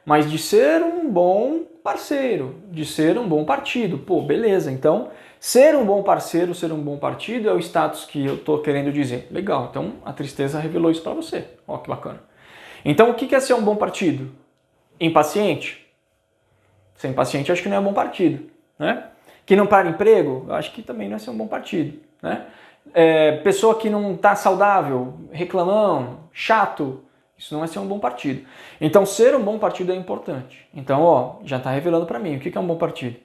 Speaker 1: mas de ser um bom parceiro, de ser um bom partido. Pô, beleza, então ser um bom parceiro, ser um bom partido é o status que eu estou querendo dizer. Legal, então a tristeza revelou isso para você. Ó, que bacana. Então o que é ser um bom partido? Impaciente? Ser impaciente acho que não é um bom partido, né? Que não para emprego, acho que também não é ser um bom partido, né? Pessoa que não está saudável, reclamão, chato, isso não é ser um bom partido. Então ser um bom partido é importante. Então, já está revelando para mim o que é um bom partido.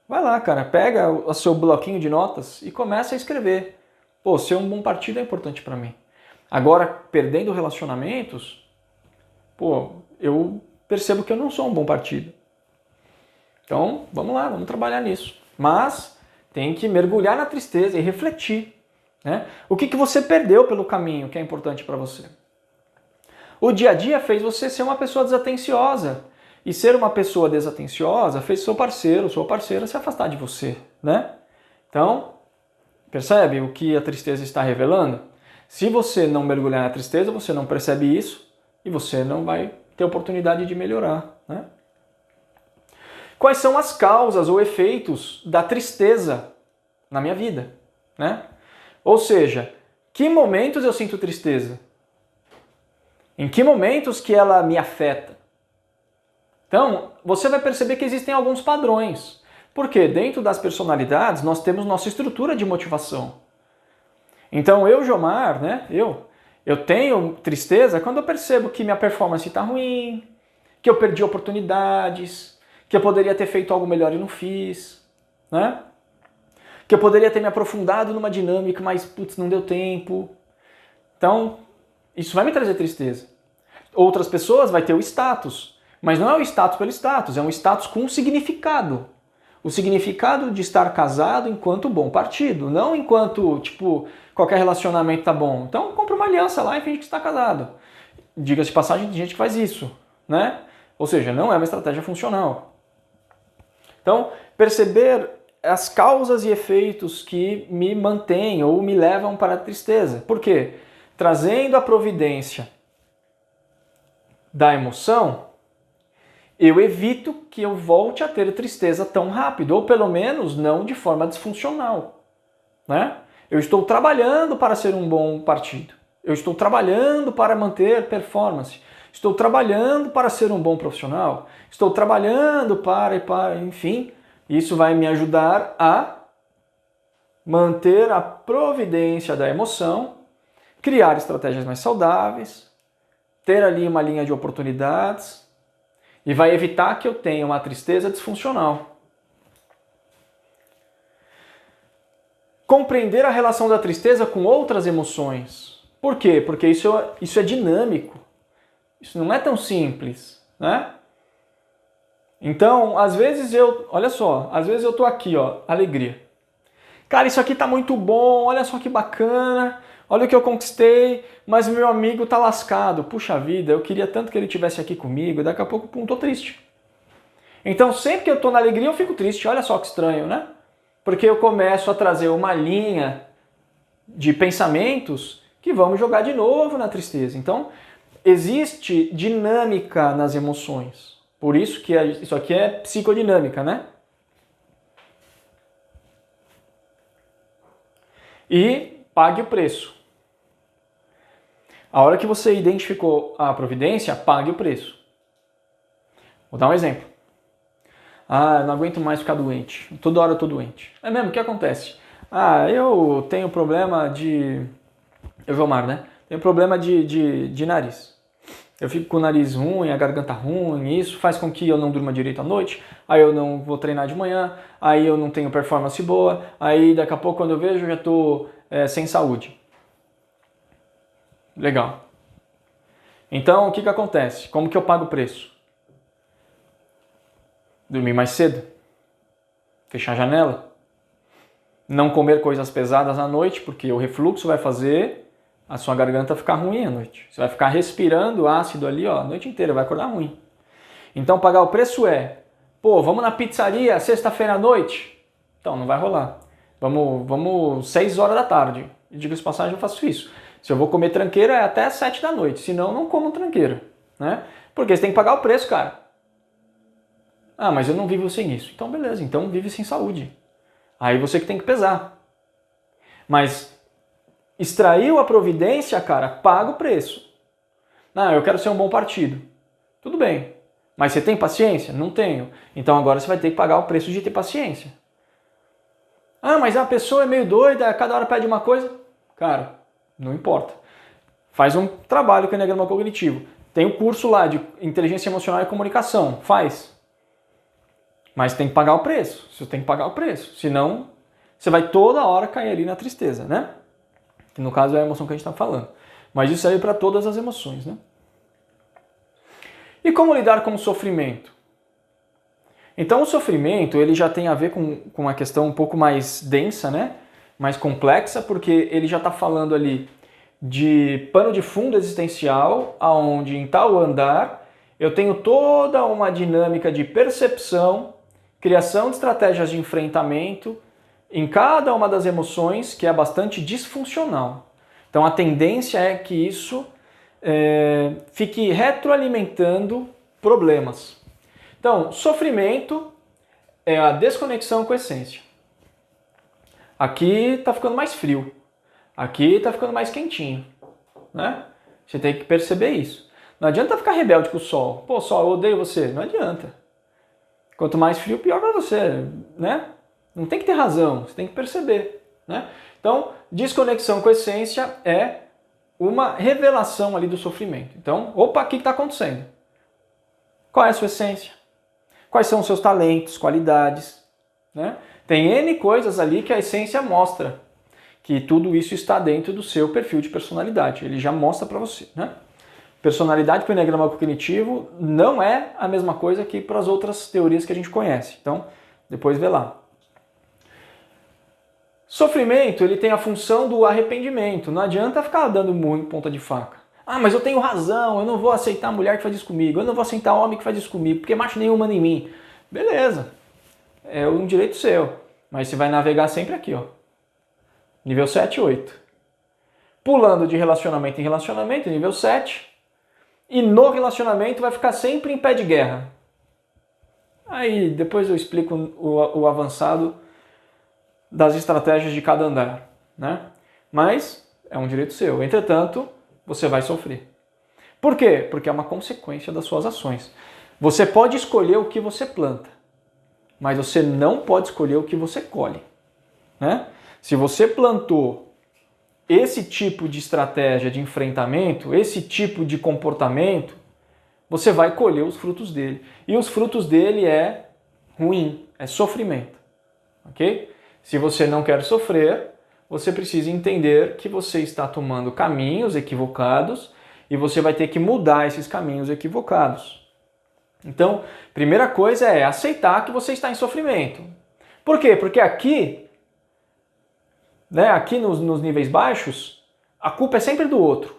Speaker 1: Vai lá, cara, pega o seu bloquinho de notas e começa a escrever. Pô, ser um bom partido é importante para mim. Agora, perdendo relacionamentos, eu percebo que eu não sou um bom partido. Então, vamos lá, vamos trabalhar nisso. Mas tem que mergulhar na tristeza e refletir. né? O que você perdeu pelo caminho que é importante para você? O dia a dia fez você ser uma pessoa desatenciosa. E ser uma pessoa desatenciosa fez seu parceiro, sua parceira se afastar de você, né? Então, percebe o que a tristeza está revelando? Se você não mergulhar na tristeza, você não percebe isso e você não vai ter oportunidade de melhorar, né? Quais são as causas ou efeitos da tristeza na minha vida, né? Ou seja, que momentos eu sinto tristeza? Em que momentos que ela me afeta? Então, você vai perceber que existem alguns padrões. Porque dentro das personalidades nós temos nossa estrutura de motivação. Então, Jomar, né? Eu tenho tristeza quando eu percebo que minha performance está ruim, que eu perdi oportunidades, que eu poderia ter feito algo melhor e não fiz, né? Que eu poderia ter me aprofundado numa dinâmica, mas putz, não deu tempo. Então, isso vai me trazer tristeza. Outras pessoas vai ter o status. Mas não é o status pelo status, é um status com significado. O significado de estar casado enquanto bom partido, não enquanto, tipo, qualquer relacionamento tá bom. Então, compra uma aliança lá e finge que está casado. Diga-se de passagem, tem gente que faz isso, né? Ou seja, não é uma estratégia funcional. Então, perceber as causas e efeitos que me mantêm ou me levam para a tristeza. Por quê? Trazendo a providência da emoção, eu evito que eu volte a ter tristeza tão rápido, ou pelo menos não de forma disfuncional, né? Eu estou trabalhando para ser um bom partido. Eu estou trabalhando para manter performance. Estou trabalhando para ser um bom profissional. Estou trabalhando para, enfim, isso vai me ajudar a manter a providência da emoção, criar estratégias mais saudáveis, ter ali uma linha de oportunidades, e vai evitar que eu tenha uma tristeza disfuncional. Compreender a relação da tristeza com outras emoções. Por quê? Porque isso é dinâmico. Isso não é tão simples, né? Então, às vezes olha só, às vezes eu tô aqui, ó, alegria. Cara, isso aqui tá muito bom, olha só que bacana, olha o que eu conquistei, mas meu amigo tá lascado. Puxa vida, eu queria tanto que ele estivesse aqui comigo, e daqui a pouco, pum, tô triste. Então, sempre que eu tô na alegria, eu fico triste. Olha só que estranho, né? Porque eu começo a trazer uma linha de pensamentos que vão me jogar de novo na tristeza. Então, existe dinâmica nas emoções. Por isso que isso aqui é psicodinâmica, né? E pague o preço. A hora que você identificou a providência, pague o preço. Vou dar um exemplo. Ah, eu não aguento mais ficar doente. Toda hora eu tô doente. É mesmo, o que acontece? Ah, eu tenho problema de... Jomar, né? Tenho problema de nariz. Eu fico com o nariz ruim, a garganta ruim, isso faz com que eu não durma direito à noite, aí eu não vou treinar de manhã, aí eu não tenho performance boa, aí daqui a pouco quando eu vejo eu já tô sem saúde. Legal. Então, o que acontece? Como que eu pago o preço? Dormir mais cedo, fechar a janela, não comer coisas pesadas à noite, porque o refluxo vai fazer a sua garganta ficar ruim à noite. Você vai ficar respirando ácido ali, ó, a noite inteira, vai acordar ruim. Então, pagar o preço pô, vamos na pizzaria sexta-feira à noite? Então, não vai rolar. Vamos 6 horas da tarde. E diga-se de passagem, eu faço isso. Se eu vou comer tranqueira, é até 7 da noite. Senão, não como tranqueira, né? Porque você tem que pagar o preço, cara. Ah, mas eu não vivo sem isso. Então, beleza. Então, vive sem saúde. Aí você que tem que pesar. Mas extraiu a providência, cara, paga o preço. Ah, eu quero ser um bom partido. Tudo bem. Mas você tem paciência? Não tenho. Então agora você vai ter que pagar o preço de ter paciência. Ah, mas a pessoa é meio doida, cada hora pede uma coisa. Cara, não importa. Faz um trabalho com o Enneagrama Cognitivo. Tem o curso lá de Inteligência Emocional e Comunicação. Faz. Mas tem que pagar o preço. Você tem que pagar o preço. Senão, você vai toda hora cair ali na tristeza, né? Que no caso é a emoção que a gente está falando. Mas isso serve para todas as emoções, né? E como lidar com o sofrimento? Então o sofrimento ele já tem a ver com uma questão um pouco mais densa, né? mais complexa, porque ele já está falando ali de pano de fundo existencial, aonde em tal andar eu tenho toda uma dinâmica de percepção, criação de estratégias de enfrentamento em cada uma das emoções que é bastante disfuncional. Então a tendência é que isso fique retroalimentando problemas. Então, sofrimento é a desconexão com a essência. Aqui está ficando mais frio. Aqui está ficando mais quentinho. Né? Você tem que perceber isso. Não adianta ficar rebelde com o sol. Pô, sol, eu odeio você. Não adianta. Quanto mais frio, pior para você. Né? Não tem que ter razão. Você tem que perceber. Né? Então, desconexão com a essência é uma revelação ali do sofrimento. Então, opa, o que está acontecendo? Qual é a sua essência? Quais são os seus talentos, qualidades? Né? Tem N coisas ali que a essência mostra, que tudo isso está dentro do seu perfil de personalidade. Ele já mostra para você. Né? Personalidade para o Eneagrama Cognitivo não é a mesma coisa que para as outras teorias que a gente conhece. Então, depois vê lá. Sofrimento, ele tem a função do arrependimento. Não adianta ficar dando muito ponta de faca. Ah, mas eu tenho razão, eu não vou aceitar a mulher que faz isso comigo, eu não vou aceitar o homem que faz isso comigo, porque macho nenhum manda em mim. Beleza, é um direito seu, mas você vai navegar sempre aqui, ó. Nível 7 e 8. Pulando de relacionamento em relacionamento, nível 7. E no relacionamento vai ficar sempre em pé de guerra. Aí depois eu explico o avançado das estratégias de cada andar, né? Mas é um direito seu. Entretanto, você vai sofrer. Por quê? Porque é uma consequência das suas ações. Você pode escolher o que você planta, mas você não pode escolher o que você colhe, né? Se você plantou esse tipo de estratégia de enfrentamento, esse tipo de comportamento, você vai colher os frutos dele. E os frutos dele é ruim, é sofrimento, ok? Se você não quer sofrer, você precisa entender que você está tomando caminhos equivocados e você vai ter que mudar esses caminhos equivocados. Então, primeira coisa é aceitar que você está em sofrimento. Por quê? Porque aqui, né, aqui nos níveis baixos, a culpa é sempre do outro.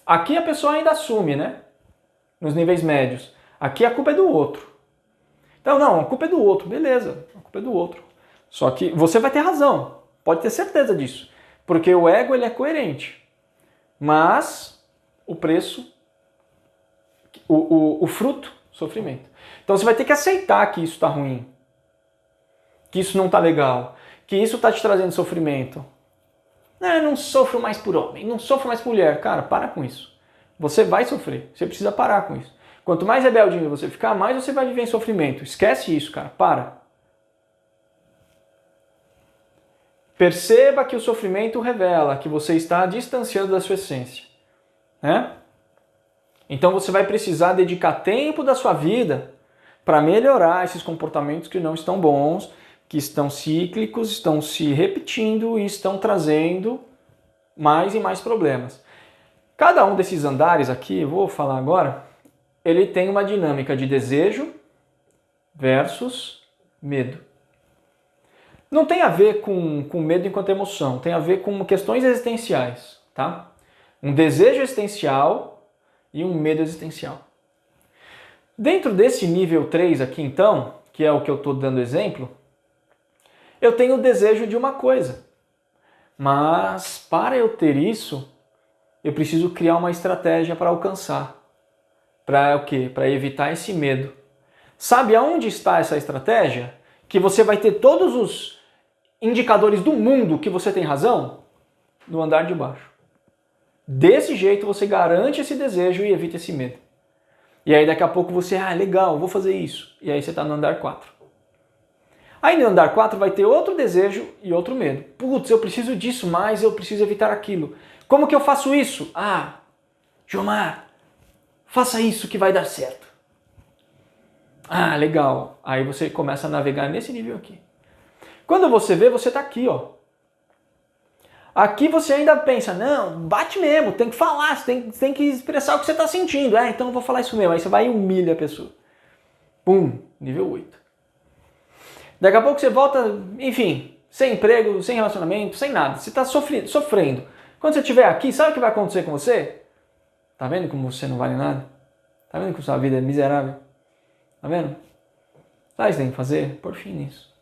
Speaker 1: Aqui a pessoa ainda assume, né? Nos níveis médios. Aqui a culpa é do outro. Então, não, a culpa é do outro. Beleza, a culpa é do outro. Só que você vai ter razão, pode ter certeza disso, porque o ego ele é coerente, mas o preço, o fruto, sofrimento. Então você vai ter que aceitar que isso está ruim, que isso não está legal, que isso está te trazendo sofrimento. Não, eu não sofro mais por homem, não sofro mais por mulher. Cara, para com isso. Você vai sofrer, você precisa parar com isso. Quanto mais rebeldinho você ficar, mais você vai viver em sofrimento. Esquece isso, cara, para. Perceba que o sofrimento revela que você está distanciando da sua essência, né? Então você vai precisar dedicar tempo da sua vida para melhorar esses comportamentos que não estão bons, que estão cíclicos, estão se repetindo e estão trazendo mais e mais problemas. Cada um desses andares aqui, eu vou falar agora, ele tem uma dinâmica de desejo versus medo. Não tem a ver com medo enquanto emoção, tem a ver com questões existenciais, tá? Um desejo existencial e um medo existencial. Dentro desse nível 3 aqui, então, que é o que eu estou dando exemplo, eu tenho o desejo de uma coisa. Mas para eu ter isso, eu preciso criar uma estratégia para alcançar. Para o quê? Para evitar esse medo. Sabe aonde está essa estratégia? Que você vai ter todos os indicadores do mundo que você tem razão? No andar de baixo. Desse jeito você garante esse desejo e evita esse medo. E aí daqui a pouco você, legal, vou fazer isso. E aí você está no andar 4. Aí no andar 4 vai ter outro desejo e outro medo. Putz, eu preciso disso, mas eu preciso evitar aquilo. Como que eu faço isso? Gilmar, faça isso que vai dar certo. Legal. Aí você começa a navegar nesse nível aqui. Quando você vê, você está aqui, ó. Aqui você ainda pensa, não, bate mesmo, tem que falar, você tem que expressar o que você está sentindo. Então eu vou falar isso mesmo. Aí você vai e humilha a pessoa. Pum, nível 8. Daqui a pouco você volta, enfim, sem emprego, sem relacionamento, sem nada. Você está sofrendo. Quando você estiver aqui, sabe o que vai acontecer com você? Tá vendo como você não vale nada? Tá vendo como sua vida é miserável? Tá vendo? Sabe o que você tem que fazer? Por fim nisso.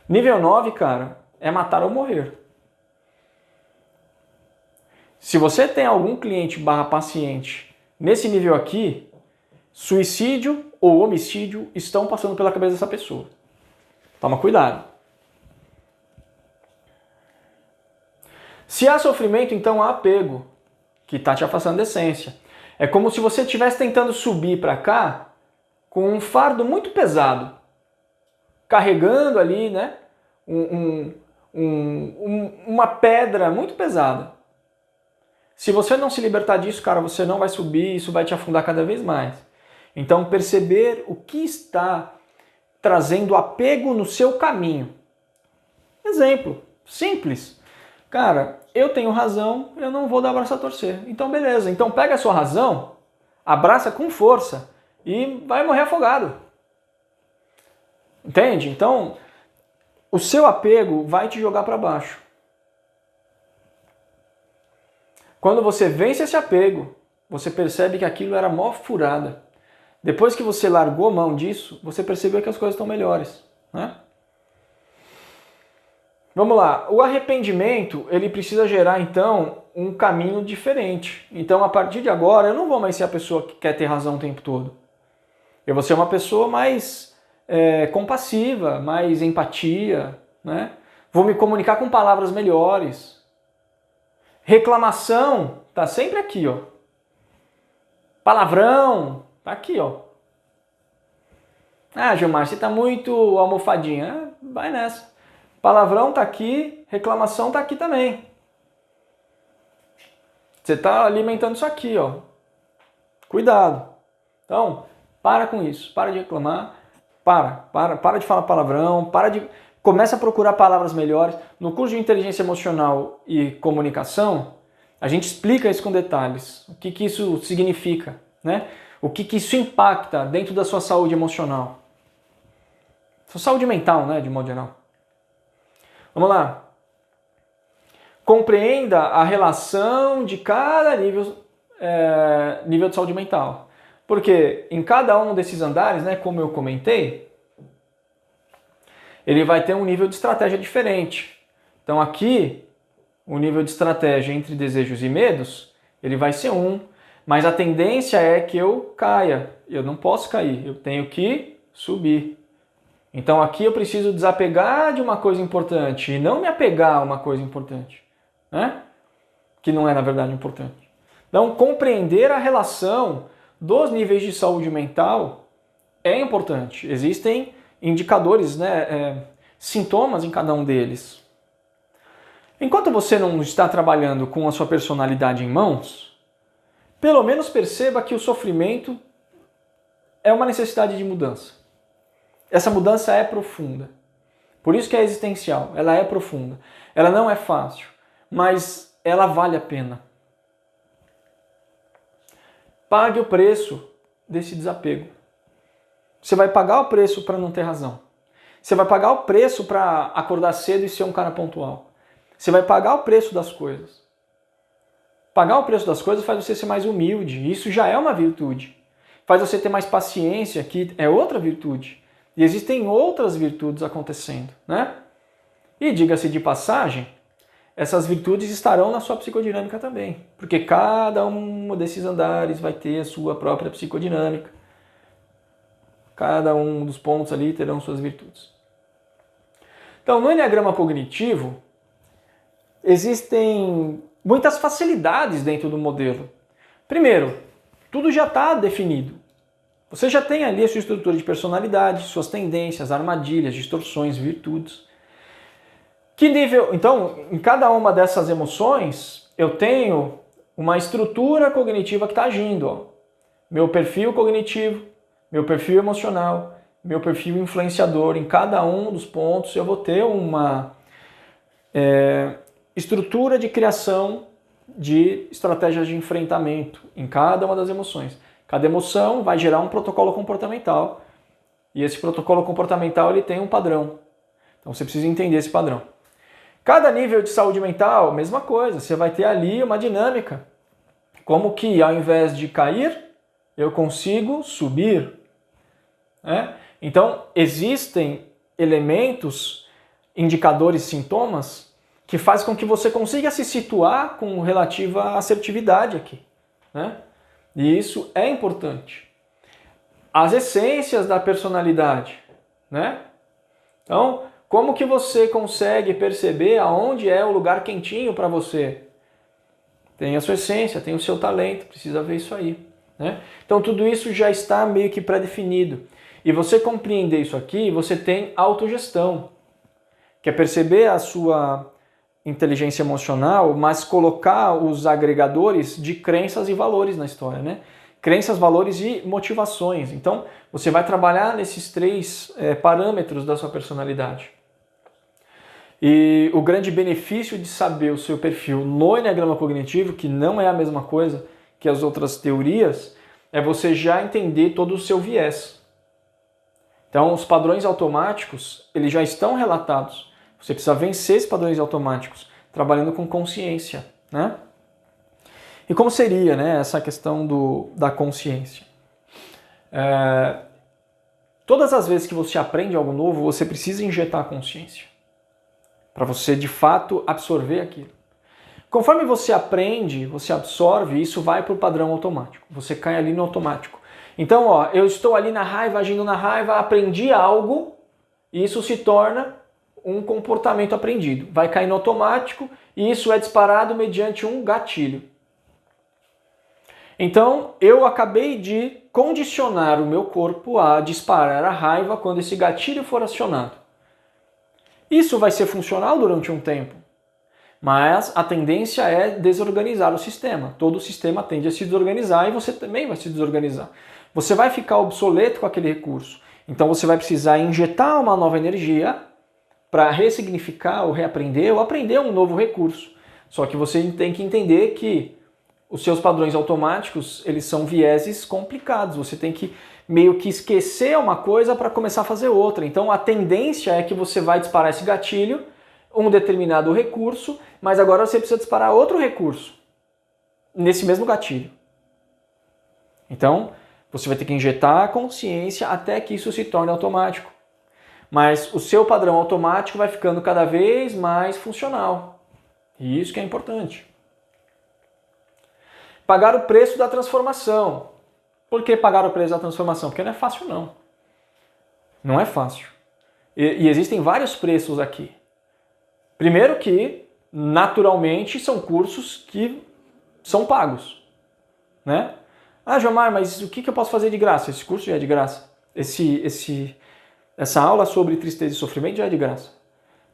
Speaker 1: Nível 9, cara, é matar ou morrer. Se você tem algum cliente / paciente nesse nível aqui, suicídio ou homicídio estão passando pela cabeça dessa pessoa. Toma cuidado. Se há sofrimento, então há apego, que está te afastando da essência. É como se você estivesse tentando subir para cá com um fardo muito pesado, carregando ali, né, uma pedra muito pesada. Se você não se libertar disso, cara, você não vai subir, isso vai te afundar cada vez mais. Então, perceber o que está trazendo apego no seu caminho. Exemplo, simples. Cara, eu tenho razão, eu não vou dar abraço a torcer. Então, beleza. Então, pega a sua razão, abraça com força e vai morrer afogado. Entende? Então, o seu apego vai te jogar para baixo. Quando você vence esse apego, você percebe que aquilo era mó furada. Depois que você largou mão disso, você percebeu que as coisas estão melhores, né? Vamos lá, o arrependimento, ele precisa gerar, então, um caminho diferente. Então, a partir de agora, eu não vou mais ser a pessoa que quer ter razão o tempo todo. Eu vou ser uma pessoa mais compassiva, mais empatia, né? Vou me comunicar com palavras melhores. Reclamação, tá sempre aqui, ó. Palavrão, tá aqui, ó. Ah, Gilmar, você tá muito almofadinha. Vai nessa. Palavrão tá aqui, reclamação tá aqui também. Você tá alimentando isso aqui, ó. Cuidado. Então, para com isso. Para de reclamar. Para de falar palavrão. Começa a procurar palavras melhores. No curso de Inteligência Emocional e Comunicação, a gente explica isso com detalhes. O que isso significa, né? O que isso impacta dentro da sua saúde emocional. Sua saúde mental, né, de modo geral. Vamos lá. Compreenda a relação de cada nível de saúde mental. Porque em cada um desses andares, né, como eu comentei, ele vai ter um nível de estratégia diferente. Então aqui, o nível de estratégia entre desejos e medos, ele vai ser 1. Mas a tendência é que eu caia. Eu não posso cair, eu tenho que subir. Então aqui eu preciso desapegar de uma coisa importante e não me apegar a uma coisa importante, né? Que não é na verdade importante. Então compreender a relação dos níveis de saúde mental é importante. Existem indicadores, né, sintomas em cada um deles. Enquanto você não está trabalhando com a sua personalidade em mãos, pelo menos perceba que o sofrimento é uma necessidade de mudança. Essa mudança é profunda. Por isso que é existencial. Ela é profunda. Ela não é fácil, mas ela vale a pena. Pague o preço desse desapego. Você vai pagar o preço para não ter razão. Você vai pagar o preço para acordar cedo e ser um cara pontual. Você vai pagar o preço das coisas. Pagar o preço das coisas faz você ser mais humilde. Isso já é uma virtude. Faz você ter mais paciência, que é outra virtude. E existem outras virtudes acontecendo, né? E diga-se de passagem, essas virtudes estarão na sua psicodinâmica também. Porque cada um desses andares vai ter a sua própria psicodinâmica. Cada um dos pontos ali terão suas virtudes. Então, no Enneagrama Cognitivo, existem muitas facilidades dentro do modelo. Primeiro, tudo já está definido. Você já tem ali a sua estrutura de personalidade, suas tendências, armadilhas, distorções, virtudes. Que nível? Então, em cada uma dessas emoções, eu tenho uma estrutura cognitiva que está agindo. Ó. Meu perfil cognitivo, meu perfil emocional, meu perfil influenciador. Em cada um dos pontos eu vou ter uma estrutura de criação de estratégias de enfrentamento em cada uma das emoções. Cada emoção vai gerar um protocolo comportamental e esse protocolo comportamental ele tem um padrão. Então você precisa entender esse padrão. Cada nível de saúde mental, mesma coisa, você vai ter ali uma dinâmica. Como que ao invés de cair, eu consigo subir. Né? Então existem elementos, indicadores, sintomas, que faz com que você consiga se situar com relativa assertividade aqui. Né? E isso é importante. As essências da personalidade. Né? Então, como que você consegue perceber aonde é o lugar quentinho para você? Tem a sua essência, tem o seu talento, precisa ver isso aí. Né? Então tudo isso já está meio que pré-definido. E você compreender isso aqui, você tem autogestão, que é perceber a sua inteligência emocional, mas colocar os agregadores de crenças e valores na história, né? Crenças, valores e motivações. Então, você vai trabalhar nesses três parâmetros da sua personalidade. E o grande benefício de saber o seu perfil no Eneagrama Cognitivo, que não é a mesma coisa que as outras teorias, é você já entender todo o seu viés. Então, os padrões automáticos, eles já estão relatados. Você precisa vencer esses padrões automáticos, trabalhando com consciência, né? E como seria, né, essa questão da consciência? Todas as vezes que você aprende algo novo, você precisa injetar a consciência, para você, de fato, absorver aquilo. Conforme você aprende, você absorve, isso vai para o padrão automático. Você cai ali no automático. Então, ó, eu estou ali na raiva, agindo na raiva, aprendi algo, e isso se torna um comportamento aprendido. Vai cair no automático e isso é disparado mediante um gatilho. Então, eu acabei de condicionar o meu corpo a disparar a raiva quando esse gatilho for acionado. Isso vai ser funcional durante um tempo, mas a tendência é desorganizar o sistema. Todo o sistema tende a se desorganizar e você também vai se desorganizar. Você vai ficar obsoleto com aquele recurso. Então você vai precisar injetar uma nova energia para ressignificar ou reaprender ou aprender um novo recurso. Só que você tem que entender que os seus padrões automáticos, eles são vieses complicados. Você tem que meio que esquecer uma coisa para começar a fazer outra. Então a tendência é que você vai disparar esse gatilho, um determinado recurso, mas agora você precisa disparar outro recurso nesse mesmo gatilho. Então, você vai ter que injetar a consciência até que isso se torne automático. Mas o seu padrão automático vai ficando cada vez mais funcional. E isso que é importante. Pagar o preço da transformação. Por que pagar o preço da transformação? Porque não é fácil, não. Não é fácil. E existem vários preços aqui. Primeiro que, naturalmente, são cursos que são pagos. Né? Ah, Jomar, mas o que eu posso fazer de graça? Esse curso já é de graça. Essa aula sobre tristeza e sofrimento já é de graça.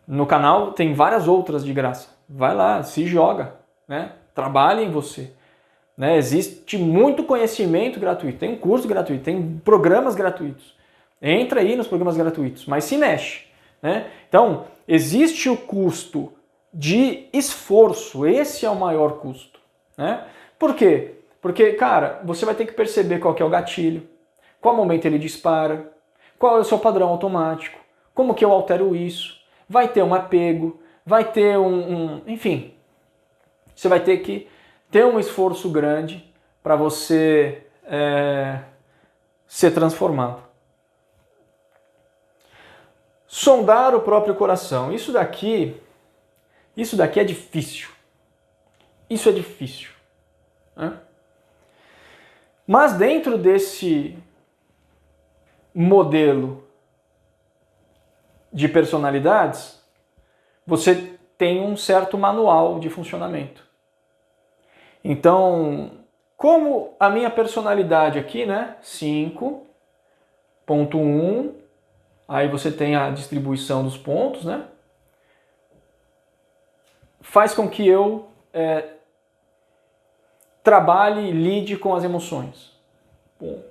Speaker 1: No canal tem várias outras de graça. Vai lá, se joga, né? Trabalhe em você. Né? Existe muito conhecimento gratuito. Tem um curso gratuito, tem programas gratuitos. Entra aí nos programas gratuitos, mas se mexe. Né? Então, existe o custo de esforço. Esse é o maior custo. Né? Por quê? Porque, cara, você vai ter que perceber qual que é o gatilho, qual momento ele dispara, qual é o seu padrão automático, como que eu altero isso, vai ter um apego, vai ter enfim, você vai ter que ter um esforço grande para você ser transformado. Sondar o próprio coração. Isso daqui é difícil. Isso é difícil. Né? Mas dentro desse modelo de personalidades, você tem um certo manual de funcionamento. Então, como a minha personalidade aqui, né? 5.1, aí você tem a distribuição dos pontos, né? Faz com que eu trabalhe e lide com as emoções. Bom,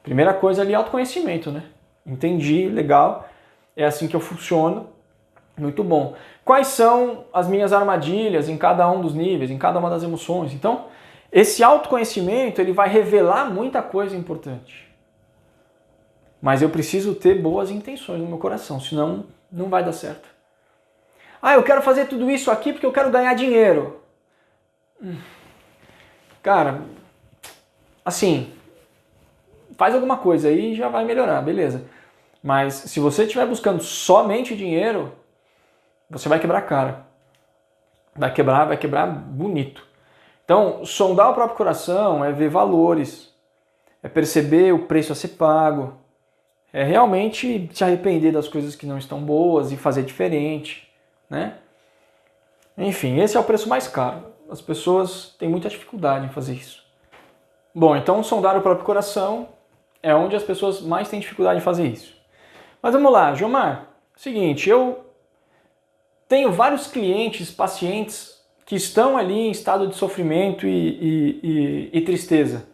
Speaker 1: primeira coisa ali, autoconhecimento, né? Entendi, legal, é assim que eu funciono, muito bom. Quais são as minhas armadilhas em cada um dos níveis, em cada uma das emoções? Então, esse autoconhecimento, ele vai revelar muita coisa importante. Mas eu preciso ter boas intenções no meu coração, senão Não vai dar certo. Ah, eu quero fazer tudo isso aqui porque eu quero ganhar dinheiro. Cara, assim, faz alguma coisa aí e já vai melhorar, beleza. Mas se você estiver buscando somente dinheiro, você vai quebrar a cara. Vai quebrar bonito. Então, sondar o próprio coração é ver valores, é perceber o preço a ser pago, é realmente se arrepender das coisas que não estão boas e fazer diferente, né? Enfim, esse é o preço mais caro. As pessoas têm muita dificuldade em fazer isso. Bom, então sondar o próprio coração é onde as pessoas mais têm dificuldade em fazer isso. Mas vamos lá, Gilmar. Seguinte, eu tenho vários clientes, pacientes que estão ali em estado de sofrimento e tristeza.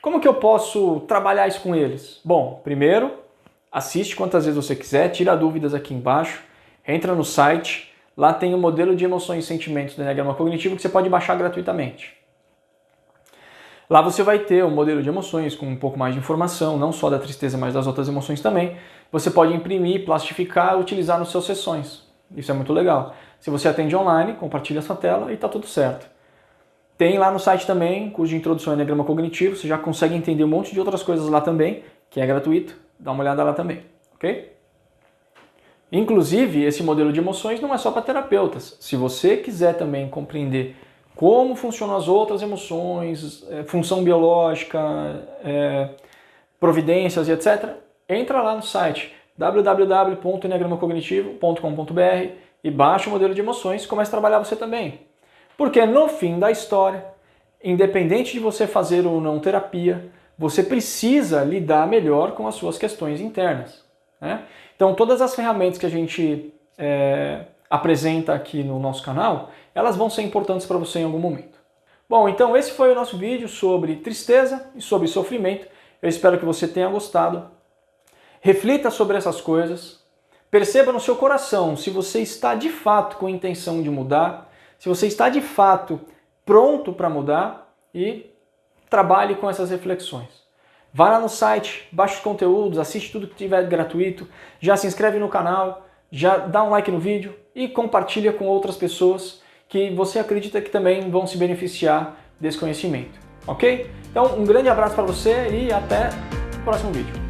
Speaker 1: Como que eu posso trabalhar isso com eles? Bom, primeiro, assiste quantas vezes você quiser, tira dúvidas aqui embaixo, entra no site, lá tem o modelo de emoções e sentimentos do Eneagrama Cognitivo que você pode baixar gratuitamente. Lá você vai ter um modelo de emoções com um pouco mais de informação, não só da tristeza, mas das outras emoções também. Você pode imprimir, plastificar e utilizar nas suas sessões. Isso é muito legal. Se você atende online, compartilha sua tela e está tudo certo. Tem lá no site também, curso de introdução ao Eneagrama Cognitivo, você já consegue entender um monte de outras coisas lá também, que é gratuito, dá uma olhada lá também, ok? Inclusive, esse modelo de emoções não é só para terapeutas. Se você quiser também compreender como funcionam as outras emoções, função biológica, providências e etc., entra lá no site www.eneagramacognitivo.com.br e baixa o modelo de emoções e comece a trabalhar você também. Porque no fim da história, independente de você fazer ou não terapia, você precisa lidar melhor com as suas questões internas, né? Então todas as ferramentas que a gente apresenta aqui no nosso canal, elas vão ser importantes para você em algum momento. Bom, então esse foi o nosso vídeo sobre tristeza e sobre sofrimento. Eu espero que você tenha gostado. Reflita sobre essas coisas. Perceba no seu coração se você está de fato com intenção de mudar, se você está de fato pronto para mudar e trabalhe com essas reflexões. Vá lá no site, baixe os conteúdos, assiste tudo que tiver gratuito, já se inscreve no canal, já dá um like no vídeo e compartilha com outras pessoas que você acredita que também vão se beneficiar desse conhecimento, ok? Então, um grande abraço para você e até o próximo vídeo.